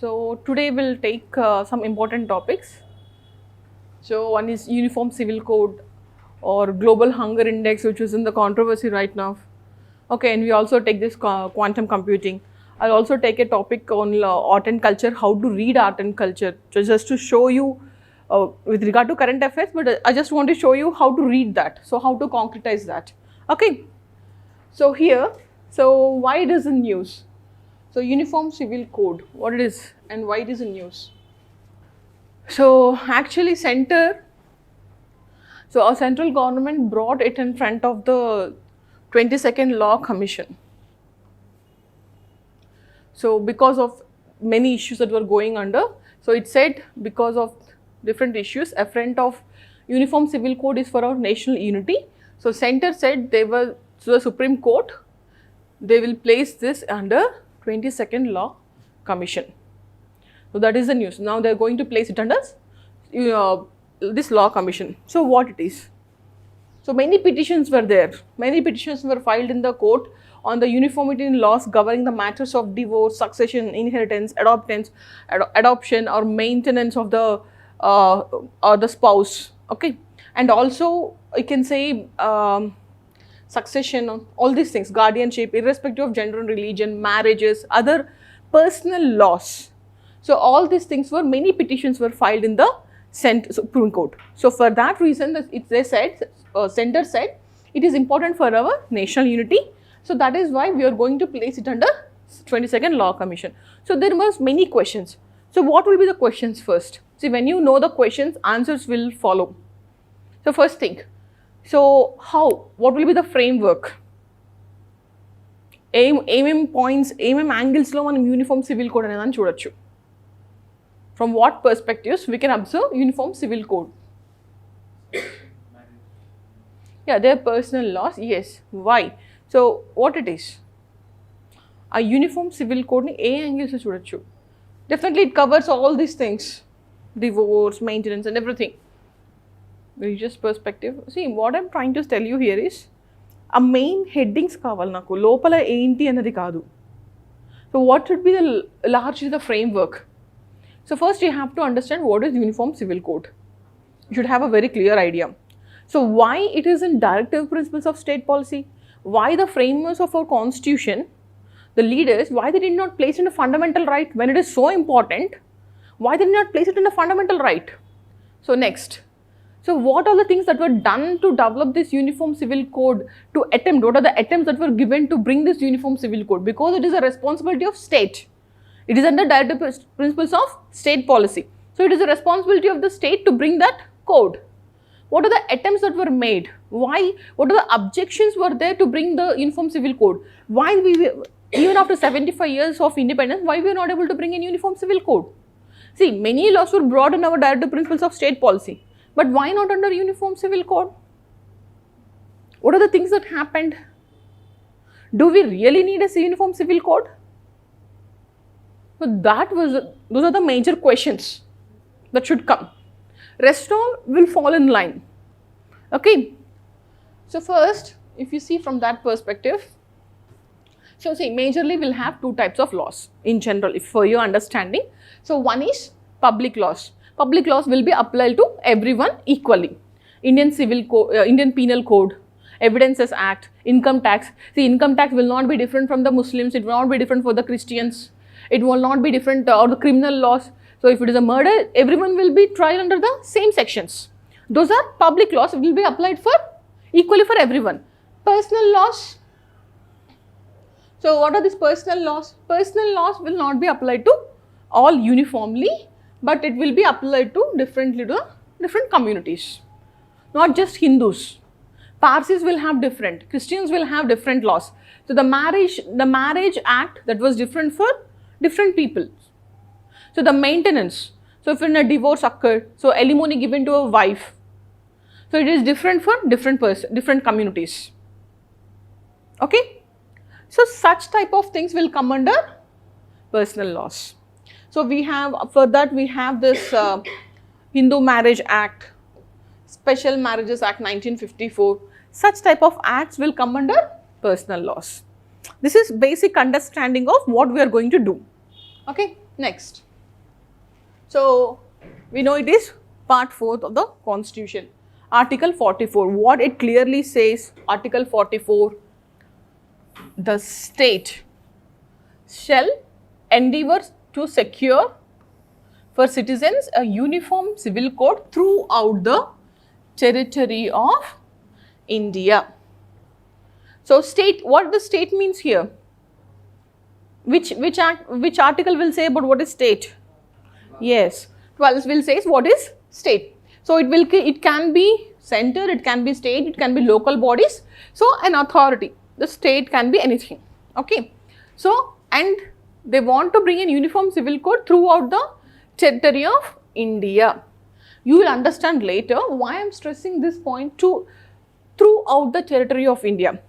So today we'll take some important topics. So one is Uniform Civil Code or Global Hunger Index, which is in the controversy right now. Okay, and we also take this quantum computing. I'll also take a topic on art and culture, how to read art and culture, just to show you with regard to current affairs, but I just want to show you how to read that, so how to concretize that. Okay, so here, so why it is in news? So Uniform Civil Code, what it is and why it is in news. So actually our central government brought it in front of the 22nd Law Commission. So because of many issues that were going under, so it said because of different issues, a front of Uniform Civil Code is for our national unity. So center said to the Supreme Court, they will place this under 22nd Law Commission. So that is the news. Now they are going to place it under this Law Commission. So what it is? So many petitions were there. Many petitions were filed in the court on the uniformity in laws governing the matters of divorce, succession, inheritance, adoption or maintenance of the spouse. Okay, and also you can say succession, all these things, guardianship, irrespective of gender and religion, marriages, other personal laws. So all these things many petitions were filed in the Supreme Court. So for that reason, Center said it is important for our national unity. So that is why we are going to place it under 22nd Law Commission. So there was many questions. So what will be the questions first? See, when you know the questions, answers will follow. So first thing, so what will be the framework? points, angles lo manam Uniform Civil Code anedani chudochu. From what perspectives we can observe Uniform Civil Code? Yeah, they are personal laws. Yes. Why? So what it is? A Uniform Civil Code ni a angles chudochu. Definitely it covers all these things, divorce, maintenance and everything. Religious perspective. See, what I'm trying to tell you here is a main headings kaval naku lopala enti anadi kaadu. So what should be largely the framework? So first you have to understand what is Uniform Civil Code. You should have a very clear idea. So why it is in directive principles of state policy? Why the framers of our constitution, the leaders, why they did not place it in a fundamental right when it is so important? Why they did not place it in a fundamental right? So next. So what are the things that were done to develop this Uniform Civil Code, to attempt, what are the attempts that were given to bring this Uniform Civil Code? Because it is a responsibility of state. It is under directive principles of state policy. So it is a responsibility of the state to bring that code. What are the attempts that were made? Why? What are the objections were there to bring the Uniform Civil Code? Why even after 75 years of independence, why we are not able to bring in Uniform Civil Code? See, many laws were brought in our directive principles of state policy. But why not under Uniform Civil Code? What are the things that happened? Do we really need a Uniform Civil Code? So those are the major questions that should come. Rest all will fall in line. Okay. So first, if you see from that perspective, so see, majorly we'll have two types of laws in general, if for your understanding. So one is public laws. Public laws will be applied to everyone equally. Indian Penal Code, Evidences Act, Income Tax. See, income tax will not be different from the Muslims. It will not be different for the Christians. It will not be different or the criminal laws. So if it is a murder, everyone will be tried under the same sections. Those are public laws. It will be applied equally for everyone. Personal laws. So what are these personal laws? Personal laws will not be applied to all uniformly, but it will be applied to differently to different communities, not just Hindus. Parsis will have different, Christians will have different laws. So the marriage act, that was different for different people. So the maintenance, so if in a divorce occurred, so alimony given to a wife, so it is different for different communities. Okay, so such type of things will come under personal laws. So we have, for that we have this Hindu Marriage Act, Special Marriages Act 1954. Such type of acts will come under personal laws. This is basic understanding of what we are going to do. Okay. Next. So, we know it is part 4th of the Constitution. Article 44, what it clearly says, Article 44, the state shall endeavour to secure for citizens a uniform civil code throughout the territory of India. So, state, what the state means here? Which article will say about what is state? Yes, 12 will say what is state. So, it can be center, it can be state, it can be local bodies. So, an authority, the state can be anything. Okay. So, and they want to bring a uniform civil code throughout the territory of India. You will understand later why I am stressing this point throughout the territory of India.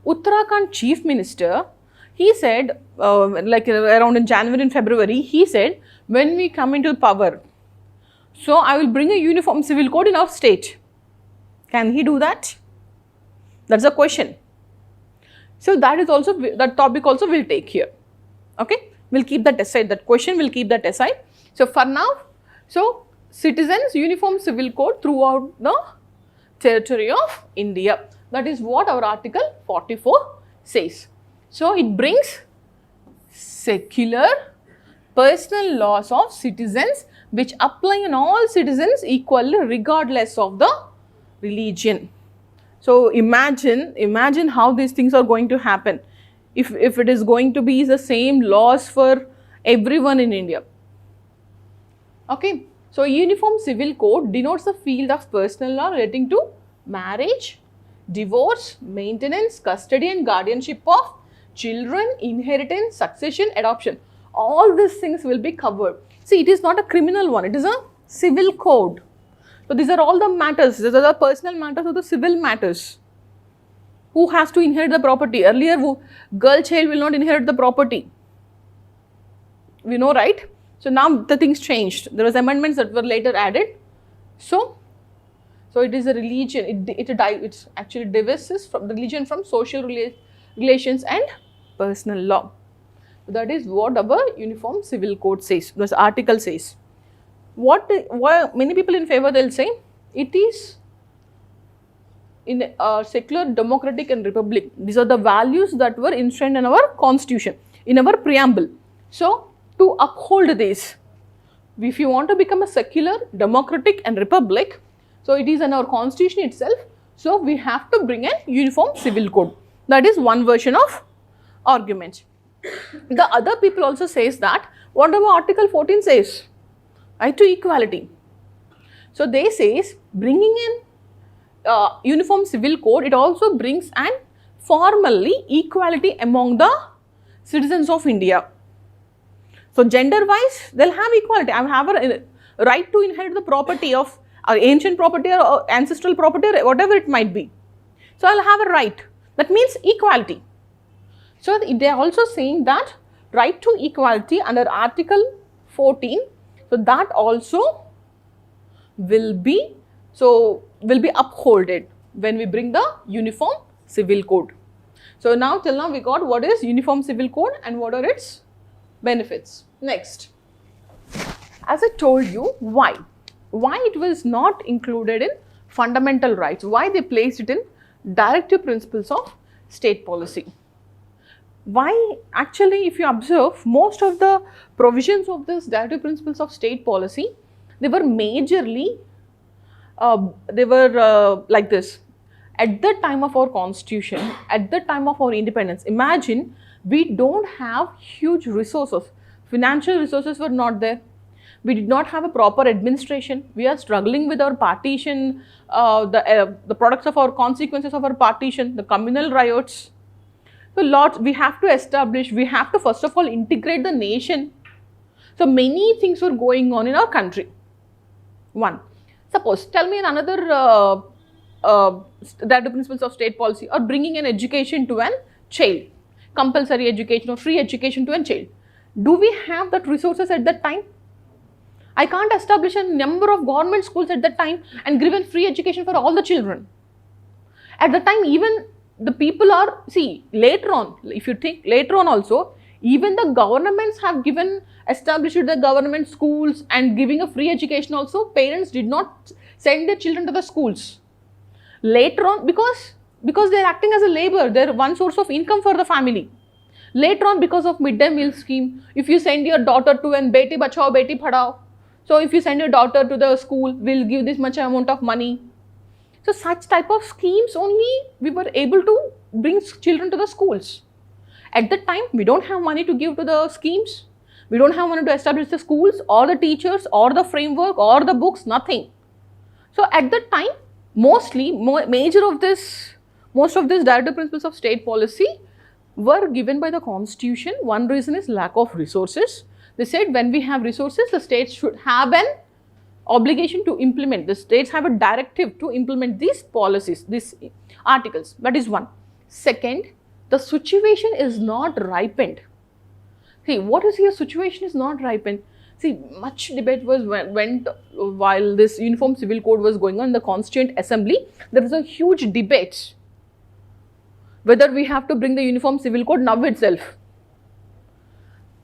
Uttarakhand Chief Minister, he said, like around in January and February, he said, when we come into power, so I will bring a uniform civil code in our state. Can he do that? That's a question. So that is also, that topic also will take here. Okay, we'll keep that aside, that question will keep that aside. So for now, so citizens uniform civil code throughout the territory of India. That is what our article 44 says. So it brings secular personal laws of citizens which apply on all citizens equally regardless of the religion. So imagine how these things are going to happen if it is going to be the same laws for everyone in India. Okay, so uniform civil code denotes the field of personal law relating to marriage, divorce, maintenance, custody and guardianship of children, inheritance, succession, adoption. All these things will be covered. See, it is not a criminal one, it is a civil code. So these are all the matters, these are the personal matters or the civil matters. Who has to inherit the property? Earlier, girl child will not inherit the property. We know, right? So now the things changed. There was amendments that were later added. So it is a religion. It actually divorces from the religion from social relations and personal law. So that is what our uniform civil code says. This article says. Why many people in favor, they'll say it is in a secular, democratic and republic. These are the values that were enshrined in our constitution, in our preamble. So to uphold this, if you want to become a secular, democratic and republic, so it is in our constitution itself. So we have to bring a uniform civil code. That is one version of argument. The other people also says that whatever Article 14 says, right to equality. So they says bringing in uniform civil code, it also brings an formally equality among the citizens of India. So gender wise, they'll have equality. I have a right to inherit the property of ancient property or ancestral property or whatever it might be. So I'll have a right. That means equality. So they are also saying that right to equality under Article 14, so that also will be upholded when we bring the uniform civil code. So now till now we got what is uniform civil code and what are its benefits. Next, as I told you, why it was not included in fundamental rights, why they placed it in directive principles of state policy. Why? Actually, if you observe, most of the provisions of this directive principles of state policy, they were majorly like this. At the time of our constitution, at the time of our independence, imagine we don't have huge resources. Financial resources were not there. We did not have a proper administration. We are struggling with our partition, the products of our consequences of our partition, the communal riots. So we have to establish, we have to first of all integrate the nation. So many things were going on in our country. One, suppose, tell me another directive principles of state policy or bringing an education to an child, compulsory education or free education to a child. Do we have that resources at that time? I can't establish a number of government schools at that time and given free education for all the children. At that time, even the people are, see, later on, if you think later on also, even the governments have given established the government schools and giving a free education also, parents did not send their children to the schools. Later on, because they are acting as a labor, they are one source of income for the family. Later on, because of midday meal scheme, if you send your daughter to an Beti Bachao, Beti Padhao, so if you send your daughter to the school, we'll give this much amount of money. So such type of schemes only we were able to bring children to the schools. At that time, we don't have money to give to the schemes. We don't have money to establish the schools or the teachers or the framework or the books, nothing. So at that time, most of these directive principles of state policy were given by the constitution. One reason is lack of resources. They said when we have resources, the states should have an obligation to implement. The states have a directive to implement these policies, these articles. That is one. Second, the situation is not ripened. See, what is here? Situation is not ripened. See, much debate went while this Uniform Civil Code was going on in the Constituent Assembly. There was a huge debate whether we have to bring the Uniform Civil Code now itself.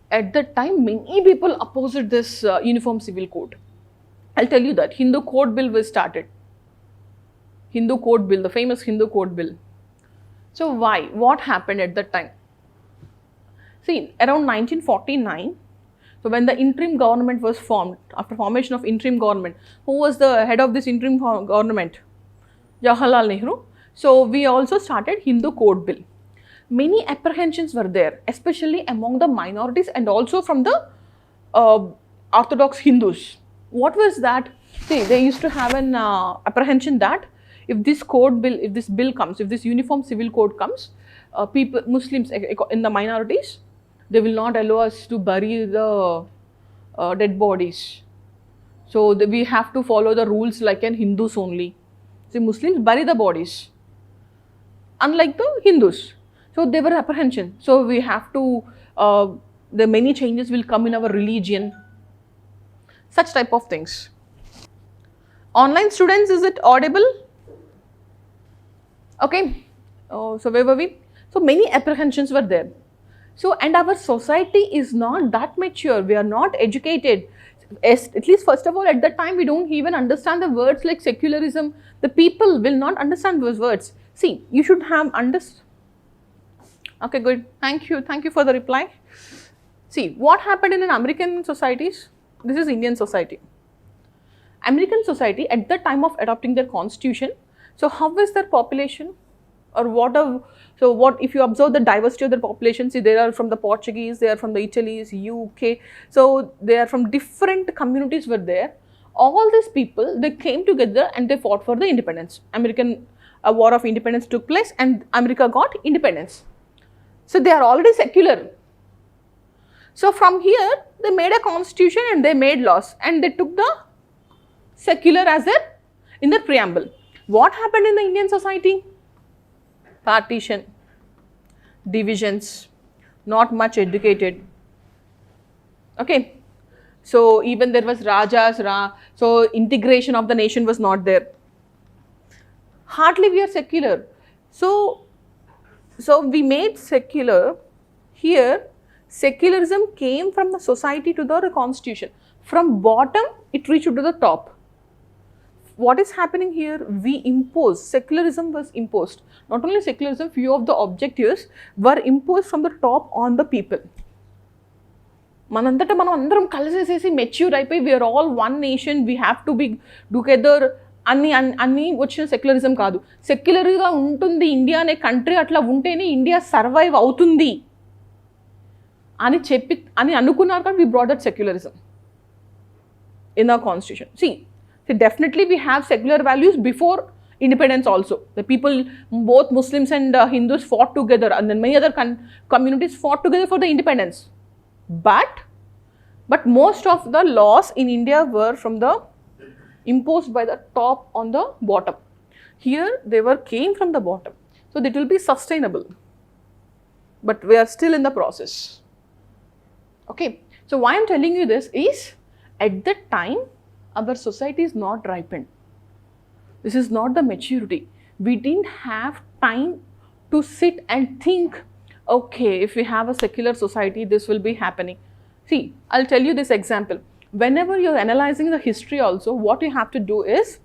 At that time, many people opposed this Uniform Civil Code. I'll tell you that Hindu Code Bill was started. Hindu Code Bill, the famous Hindu Code Bill. So why? What happened at that time? See, around 1949, so when the interim government was formed, after formation of interim government, who was the head of this interim government? Jawaharlal Nehru. So we also started Hindu Code Bill. Many apprehensions were there, especially among the minorities and also from the Orthodox Hindus. What was that? See, they used to have an apprehension that if this bill comes, if this Uniform Civil Code comes, people, Muslims in the minorities, they will not allow us to bury the dead bodies. So we have to follow the rules like an Hindus only. See, Muslims bury the bodies, unlike the Hindus. So they were apprehension. So we have to, the many changes will come in our religion. Such type of things. Online students, is it audible? Okay. So where were we? So many apprehensions were there. So, and our society is not that mature. We are not educated. At least first of all, at that time, we don't even understand the words like secularism. The people will not understand those words. See, you should have understood. Okay, good. Thank you. Thank you for the reply. See, what happened in American societies? This is Indian society. American society at the time of adopting their constitution, so how is their population? Or what if you observe the diversity of the population? See, they are from the Portuguese, they are from the Italy's, UK. So they are from different communities were there. All these people, they came together and they fought for the independence. A war of independence took place and America got independence. So they are already secular. So from here, they made a constitution and they made laws and they took the secular as in their preamble. What happened in the Indian society? Partition, divisions, not much educated. Okay. So even there was Rajas, so integration of the nation was not there. Hardly we are secular. So we made secular. Here, secularism came from the society to the constitution. From bottom, it reached to the top. What is happening here? We impose, secularism was imposed. Not only secularism, few of the objectives were imposed from the top on the people. Manantata manam andaram kalsesesi mature అయిపోయి we are all one nation, we have to be together అన్ని వచ్చిన secularism కాదు. సెక్యులర్గా ఉంటుంది India అనే country, అట్లా ఉంటేనే India survive అవుతుంది అని అనుకున్నారు కానీ we brought that secularism in our constitution. See, definitely we have secular values before independence also. The people, both Muslims and Hindus fought together and then many other communities fought together for the independence. But most of the laws in India were from the imposed by the top on the bottom. Here they came from the bottom. So it will be sustainable. But we are still in the process. Okay. So why I am telling you this is, at that time, our society is not ripened. This is not the maturity. We didn't have time to sit and think, okay, if we have a secular society, this will be happening. See, I'll tell you this example. Whenever you're analyzing the history also, what you have to do is,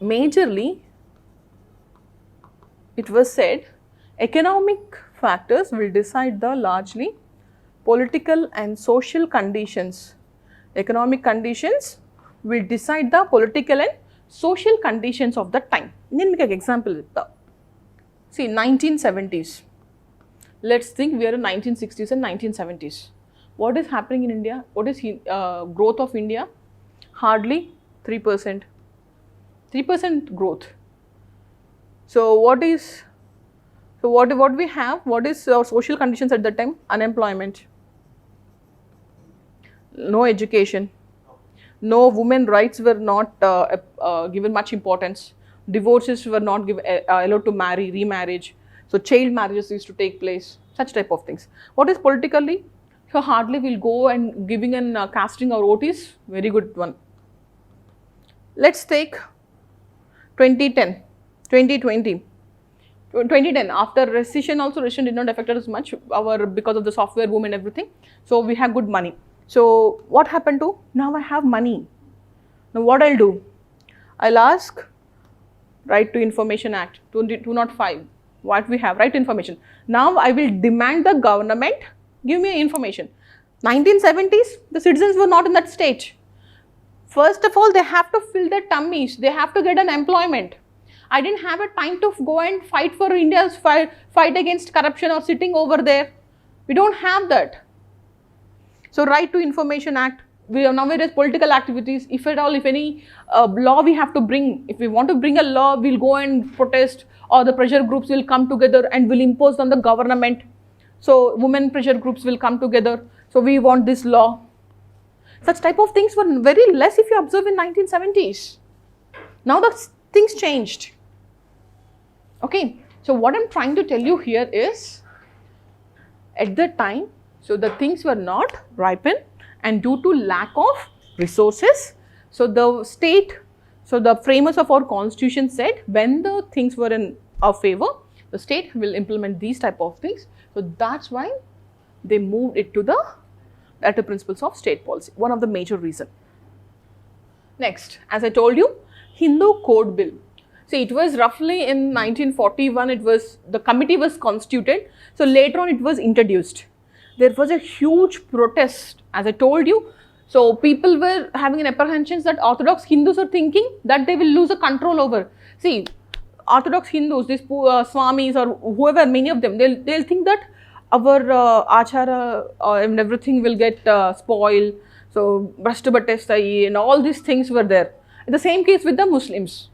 majorly, it was said, economic factors will decide the largely political and social conditions. Economic conditions will decide the political and social conditions of the time. Then make an example. See, 1970s. Let's think we are in 1960s and 1970s. What is happening in India? What is growth of India? Hardly 3%. 3% growth. So what we have? What is our social conditions at that time? Unemployment, no education, no women rights were not given much importance. Divorces were not allowed to marry, remarriage. So child marriages used to take place. Such type of things. What is politically? So hardly we'll go and giving and casting our vote is very good one. Let's take 2010, 2020. 2010, after recession also, recession did not affect us much because of the software boom and everything. So we have good money. So what happened to? Now I have money. Now what I'll do? I'll ask Right to Information Act 205. What we have? Right to information. Now I will demand the government give me information. 1970s, the citizens were not in that stage. First of all, they have to fill their tummies. They have to get an employment. I didn't have a time to go and fight for India's fight against corruption or sitting over there. We don't have that. So, Right to Information Act, we have nowadays political activities, if at all, if any law we have to bring, if we want to bring a law, we'll go and protest, or the pressure groups will come together and will impose on the government. So, women pressure groups will come together. So, we want this law. Such type of things were very less if you observe in 1970s. Now the things changed. Okay. So, what I'm trying to tell you here is, at the time, so the things were not ripened, and due to lack of resources, so the state, so the framers of our constitution said, when the things were in our favor, the state will implement these type of things. So that's why they moved it to the principles of state policy, one of the major reason. Next, as I told you, Hindu Code Bill. See, it was roughly in 1941, the committee was constituted. So later on it was introduced. There was a huge protest, as I told you. So people were having an apprehension that Orthodox Hindus are thinking that they will lose a control over. See, Orthodox Hindus, these Swamis or whoever, many of them, they'll think that our achara and everything will get spoiled. So, Brashtabattestai and all these things were there. In the same case with the Muslims.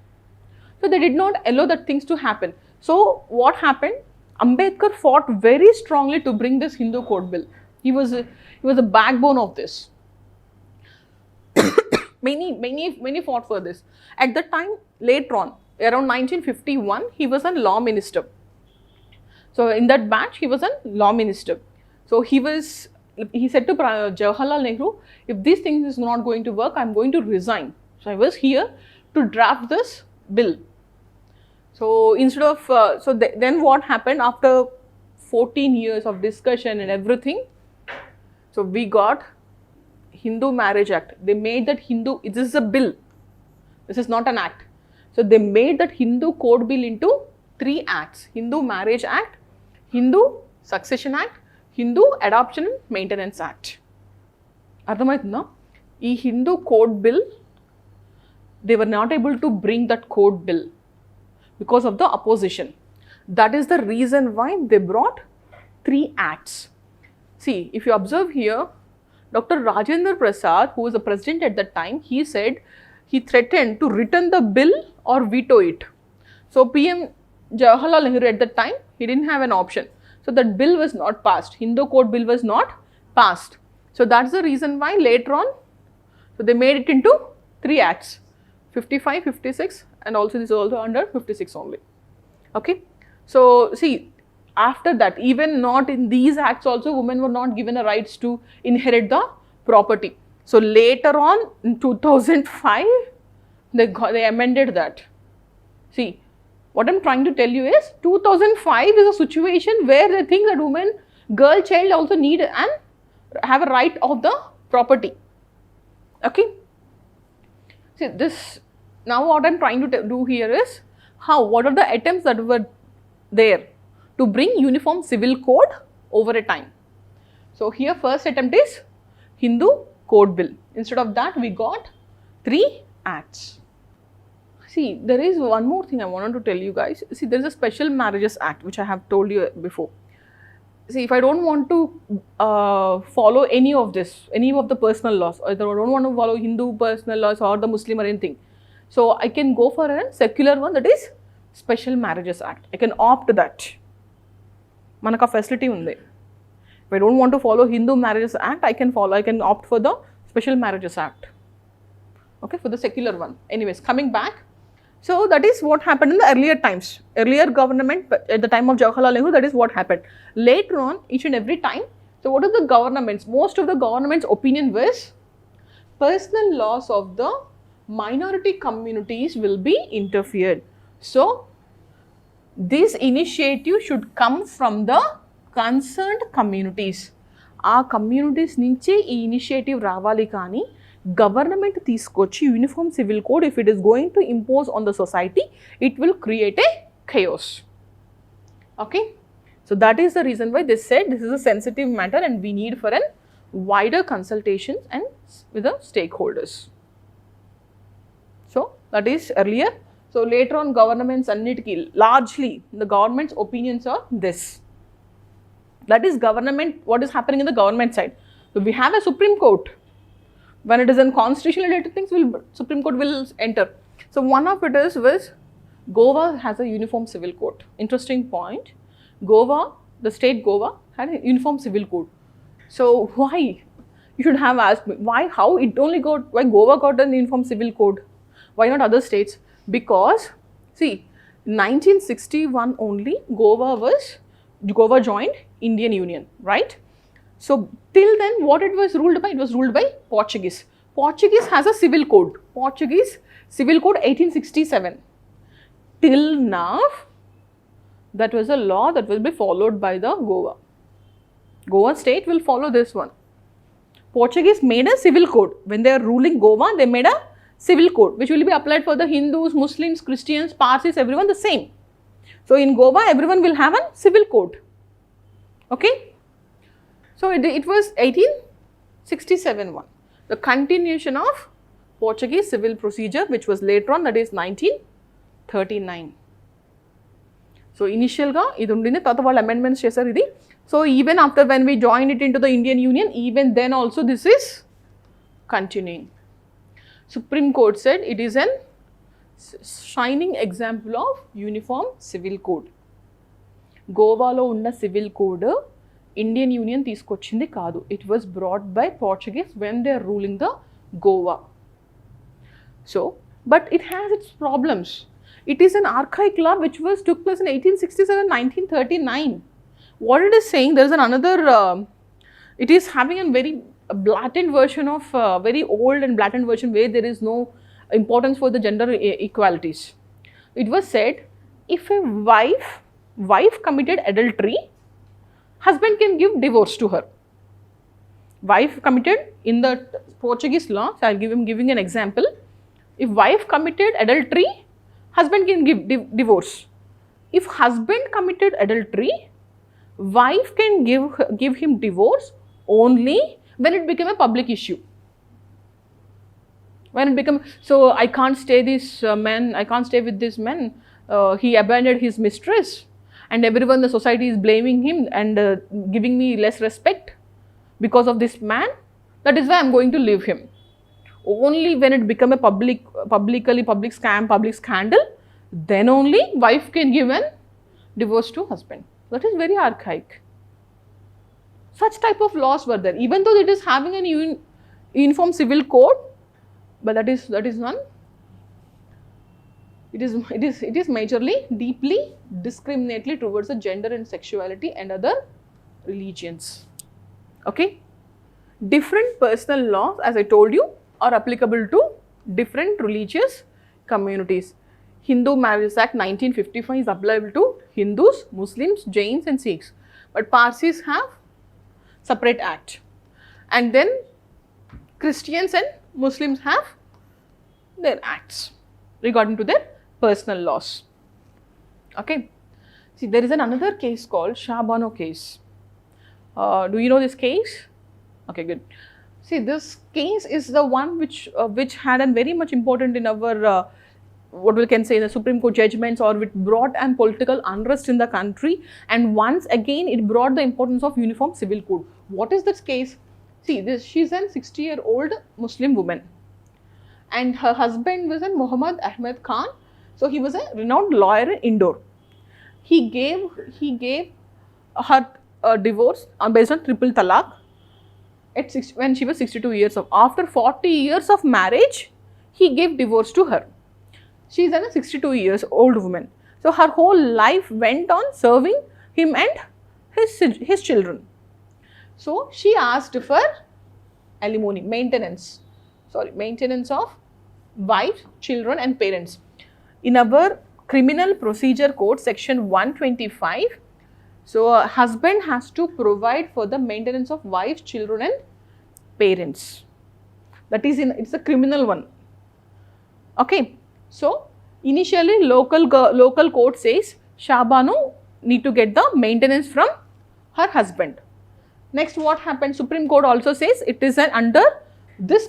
So, they did not allow that things to happen. So, what happened? Ambedkar fought very strongly to bring this Hindu Code Bill. He was a backbone of this. many fought for this. At that time, later on, around 1951, he was a law minister. So, in that batch, he was a law minister. So, he said to Jawaharlal Nehru, if these things is not going to work, I am going to resign. So, I was here to draft this bill. So, instead of, then what happened after 14 years of discussion and everything? So, we got Hindu Marriage Act. They made that this is a bill. This is not an act. So, they made that Hindu Code Bill into 3 acts. Hindu Marriage Act, Hindu Succession Act, Hindu Adoption and Maintenance Act. Ardhamaitunda? Ee Hindu Code Bill, they were not able to bring that code bill because of the opposition. That is the reason why they brought 3 acts. See, if you observe here, Dr. Rajendra Prasad, who was the president at that time, he said he threatened to return the bill or veto it. So, PM Jawaharlal Nehru at that time, he didn't have an option. So, that bill was not passed. Hindu Code Bill was not passed. So, that's the reason why later on, so they made it into 3 acts, 55, 56 and also this is also under 56 only. Okay. So, see, after that, even not in these acts also, women were not given the rights to inherit the property. So, later on in 2005, they amended that. See, what I am trying to tell you is 2005 is a situation where they think that girl child also need an have a right of the property. Okay. See this, now what I'm trying to do here is what are the attempts that were there to bring uniform civil code over a time. So here first attempt is Hindu Code Bill. Instead of that we got 3 acts. See, there is one more thing I wanted to tell you guys. See, there is a Special Marriages Act which I have told you before. See, if I don't want to follow any of this, any of the personal laws, or I don't want to follow Hindu personal laws or the Muslim or anything, so I can go for a secular one, that is Special Marriages Act. I can opt that. Manaka facility undi. If I don't want to follow Hindu Marriages Act, I can opt for the Special Marriages Act. Okay, for the secular one. Anyways, coming back. So that is what happened in the earlier times. Earlier government, at the time of Jawaharlal Nehru, that is what happened. Later on, each and every time, so what are the governments? Most of the government's opinion was personal laws of the minority communities will be interfered. So this initiative should come from the concerned communities. Our communities nunche ee initiative ravali kaani government తీసుకొచ్చి uniform civil code, if it is going to impose on the society, it will create a chaos. Okay, so that is the reason why they said this is a sensitive matter and we need for an wider consultations and with the stakeholders. So that is earlier. So later on governments annitiki largely the government's opinions are this. That is government, what is happening in the government side. So we have a Supreme Court. When it is in constitutional related things, Supreme Court will enter. So one of it is Goa has a uniform civil code. Interesting point. Goa, the state Goa had a uniform civil code. So why? You should have asked me why, how it only got, why Goa got an uniform civil code? Why not other states? Because see, 1961 only Goa joined Indian Union, right? So till then what it was ruled by? It was ruled by Portuguese. Portuguese has a civil code. Portuguese civil code 1867. Till now that was a law that will be followed by the Goa. Goa state will follow this one. Portuguese made a civil code. When they are ruling Goa, they made a civil code which will be applied for the Hindus, Muslims, Christians, Parsis, everyone the same. So in Goa everyone will have a civil code. Okay. So it was 1867 one, the continuation of Portuguese civil procedure which was later on, that is 1939. So initial ga idu undindi, tarvata vallu amendments chesaru idi. So even after when we joined it into the Indian Union, even then also this is continuing. Supreme Court said it is an shining example of uniform civil code. Goa lo unna civil code Indian Union తీసుకొచ్చింది కాదు. It was brought by Portuguese when they are ruling the Goa. So, but it has its problems. It is an archaic law which took place in 1867, 1939. What it is saying, there is another, it is having a very blatant version of, very old and blatant version where there is no importance for the gender equalities. It was said, if a wife committed adultery, husband can give divorce to her. Wife committed, in the Portuguese law, so I am giving an example. If wife committed adultery, husband can give divorce. If husband committed adultery, wife can give him divorce only when it became a public issue. When it become, so I can't stay I can't stay with this man, he abandoned his mistress. And everyone in the society is blaming him and giving me less respect because of this man. That is why I am going to leave him. Only when it become a public scam, public scandal, then only wife can give a divorce to husband. That is very archaic. Such type of laws were there. Even though it is having a uniform civil code, but that is none. It is majorly, deeply discriminatory towards the gender and sexuality and other religions. Okay. Different personal laws, as I told you, are applicable to different religious communities. Hindu Marriage Act 1955 is applicable to Hindus, Muslims, Jains and Sikhs. But Parsis have separate act. and then Christians and Muslims have their acts regarding to their personal laws. Okay, see, there is another case called Shah Bano case. Do you know this case? Okay, good. See, this case is the one which had a very much important in our what we can say the Supreme Court judgments, or it brought an political unrest in the country, and once again it brought the importance of uniform civil code. What is this case? See, she's an 60-year-old Muslim woman, and her husband was an Muhammad Ahmed Khan. So he was a renowned lawyer in Indore. He gave her a divorce based on triple talaq when she was 62 years old. After 40 years of marriage, he gave divorce to her. She is a 62 years old woman. So her whole life went on serving him and his children. So she asked for alimony, maintenance of wife, children and parents. In our Criminal Procedure Code section 125, so a husband has to provide for the maintenance of wife, children and parents. That is it's a criminal one. Okay. So initially local court says Shah Bano need to get the maintenance from her husband. Next, what happened? Supreme Court also says it is under this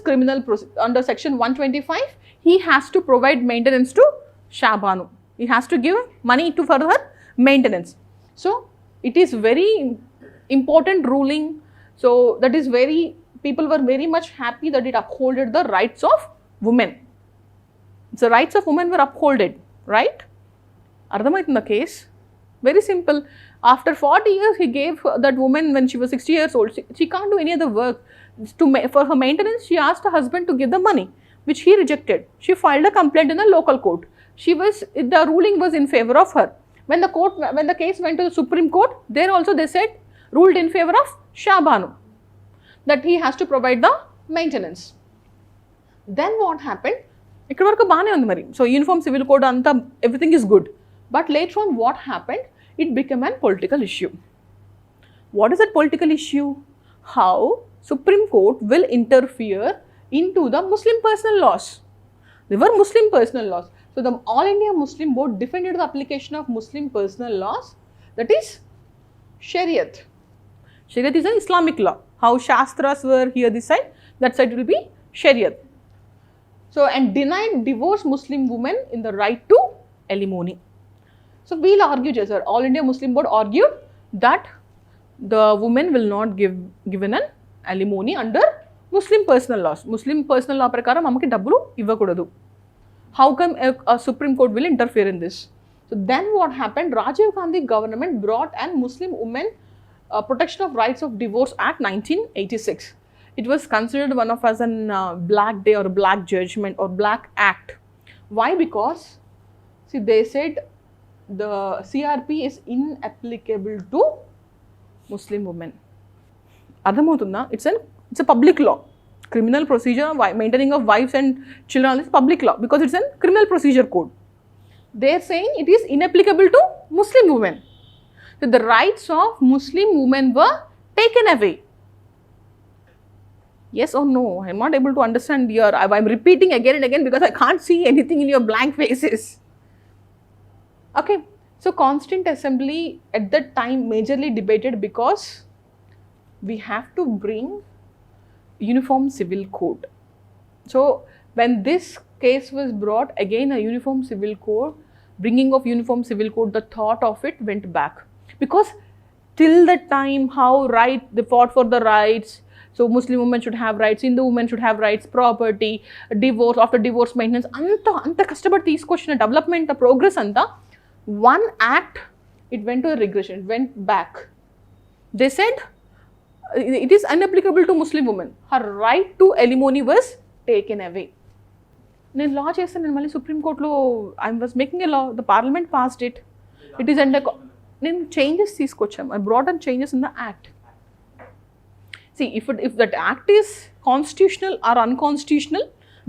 under section 125, he has to provide maintenance to Shah Bano. He has to give money for her maintenance. So it is very important ruling. So that is people were very much happy that it upholded the rights of women. The rights of women were upholded, right? Ardhamaitunda the case, very simple. After 40 years, he gave that woman when she was 60 years old. She can't do any other work. For her maintenance, she asked her husband to give the money, which he rejected. She filed a complaint in the local court. The ruling was in favor of her. When the case went to the Supreme Court, there also they said, ruled in favor of Shah Bano, that he has to provide the maintenance. Then what happened? So uniform civil code, everything is good. But later on, what happened? It became a political issue. What is that political issue? How Supreme Court will interfere into the Muslim personal laws. They were Muslim personal laws. So the All India Muslim Board defended the application of Muslim personal laws, that is Shariat. Shariat is an Islamic law. How Shastras were here this side, that side will be Shariat. So, and denied divorced Muslim women in the right to alimony. So, we'll argue, sir. All India Muslim Board argued that the woman will not given an alimony under Muslim personal laws. Muslim personal law prakaram amaki dabbulu ivvakudadu. How come a Supreme Court will interfere in this? So, then what happened? Rajiv Gandhi government brought an Muslim Women Protection of Rights of Divorce Act 1986. It was considered one of as a black day or a black judgment or black act. Why? Because, see, they said the CRP is inapplicable to Muslim women. It's a public law. Criminal procedure, maintaining of wives and children is public law because it's a criminal procedure code. They are saying it is inapplicable to Muslim women. So the rights of Muslim women were taken away. Yes or no? I am not able to understand here. I am repeating again and again because I can't see anything in your blank faces. Okay. So Constituent Assembly at that time majorly debated because we have to bring Uniform Civil Code. So when this case was brought, again a Uniform Civil Code, bringing of Uniform Civil Code, the thought of it went back. Because till the time they fought for the rights. So Muslim women should have rights, Hindu women should have rights, property, divorce, after divorce maintenance, anta kastabadi తీసుకొచ్చిన development, the progress anta, one act, it went to a regression, it went back. They said it is inapplicable to Muslim women. Her right to alimony was taken away. నేను law చేస్తాను, నేను మళ్ళీ supreme కోర్టులో I was making a law, the parliament passed it. It is under, నేను changes తీసుకొచ్చాం. I brought in changes in the act. See, if that act is constitutional or unconstitutional,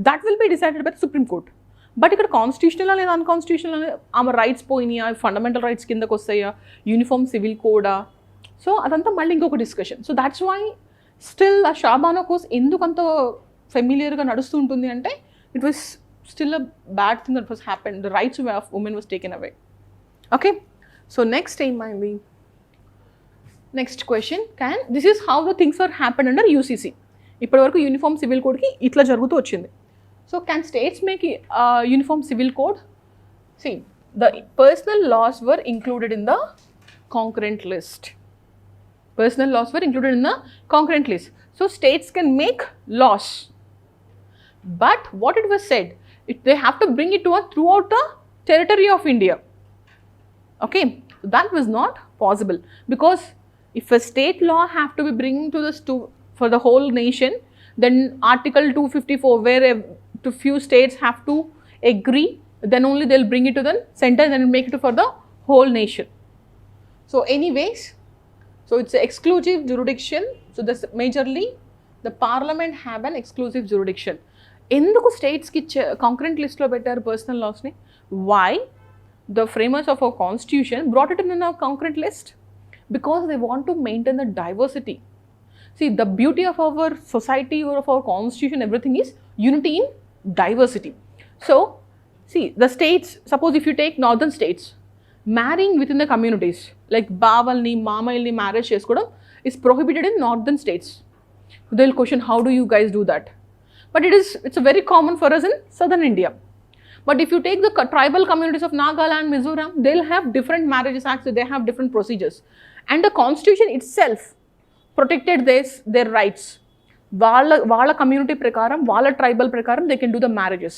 that will be decided by the Supreme Court. But if it is constitutional or unconstitutional, our rights poiniya, fundamental rights kindaki vastaya, uniform civil code, so adantha malli inkoka discussion. So that's why still ఆ Shah Bano course ఎందుకు అంత ఫెమిలియర్గా నడుస్తూ ఉంటుంది అంటే it was still a bad thing that was happen, the rights of women was taken away. Okay, so next ఏమైంది, next question, this is how the things are happen under UCC. ఇప్పటివరకు uniform civil కోడ్కి ఇట్లా జరుగుతూ వచ్చింది. So can states make uniform civil code? See, the personal laws were included in the concurrent list. Personal laws were included in the concurrent list. So states can make laws. But what it was said, they have to bring it to throughout the territory of India. Okay, that was not possible because if a state law have to be bringing to for the whole nation, then Article 254, where to few states have to agree, then only they'll bring it to the center and then make it for the whole nation. So anyways, so it's an exclusive jurisdiction. So this majorly the parliament have an exclusive jurisdiction. Enduku states ki concurrent list lo bettaru personal laws ni? Why? The framers of our constitution brought it in a concurrent list because they want to maintain the diversity. See, the beauty of our society or of our constitution, everything is unity in diversity. So see, the states, suppose if you take northern states, marrying within the communities, like bavalni, mamayilni marriage chesukodam is prohibited in northern states. They'll question, how do you guys do that? But it's very common for us in southern India. But if you take the tribal communities of Nagaland, Mizoram, they'll have different marriages acts, they have different procedures. And the constitution itself protected their rights. Valla community prakaram, valla tribal prakaram, they can do the marriages.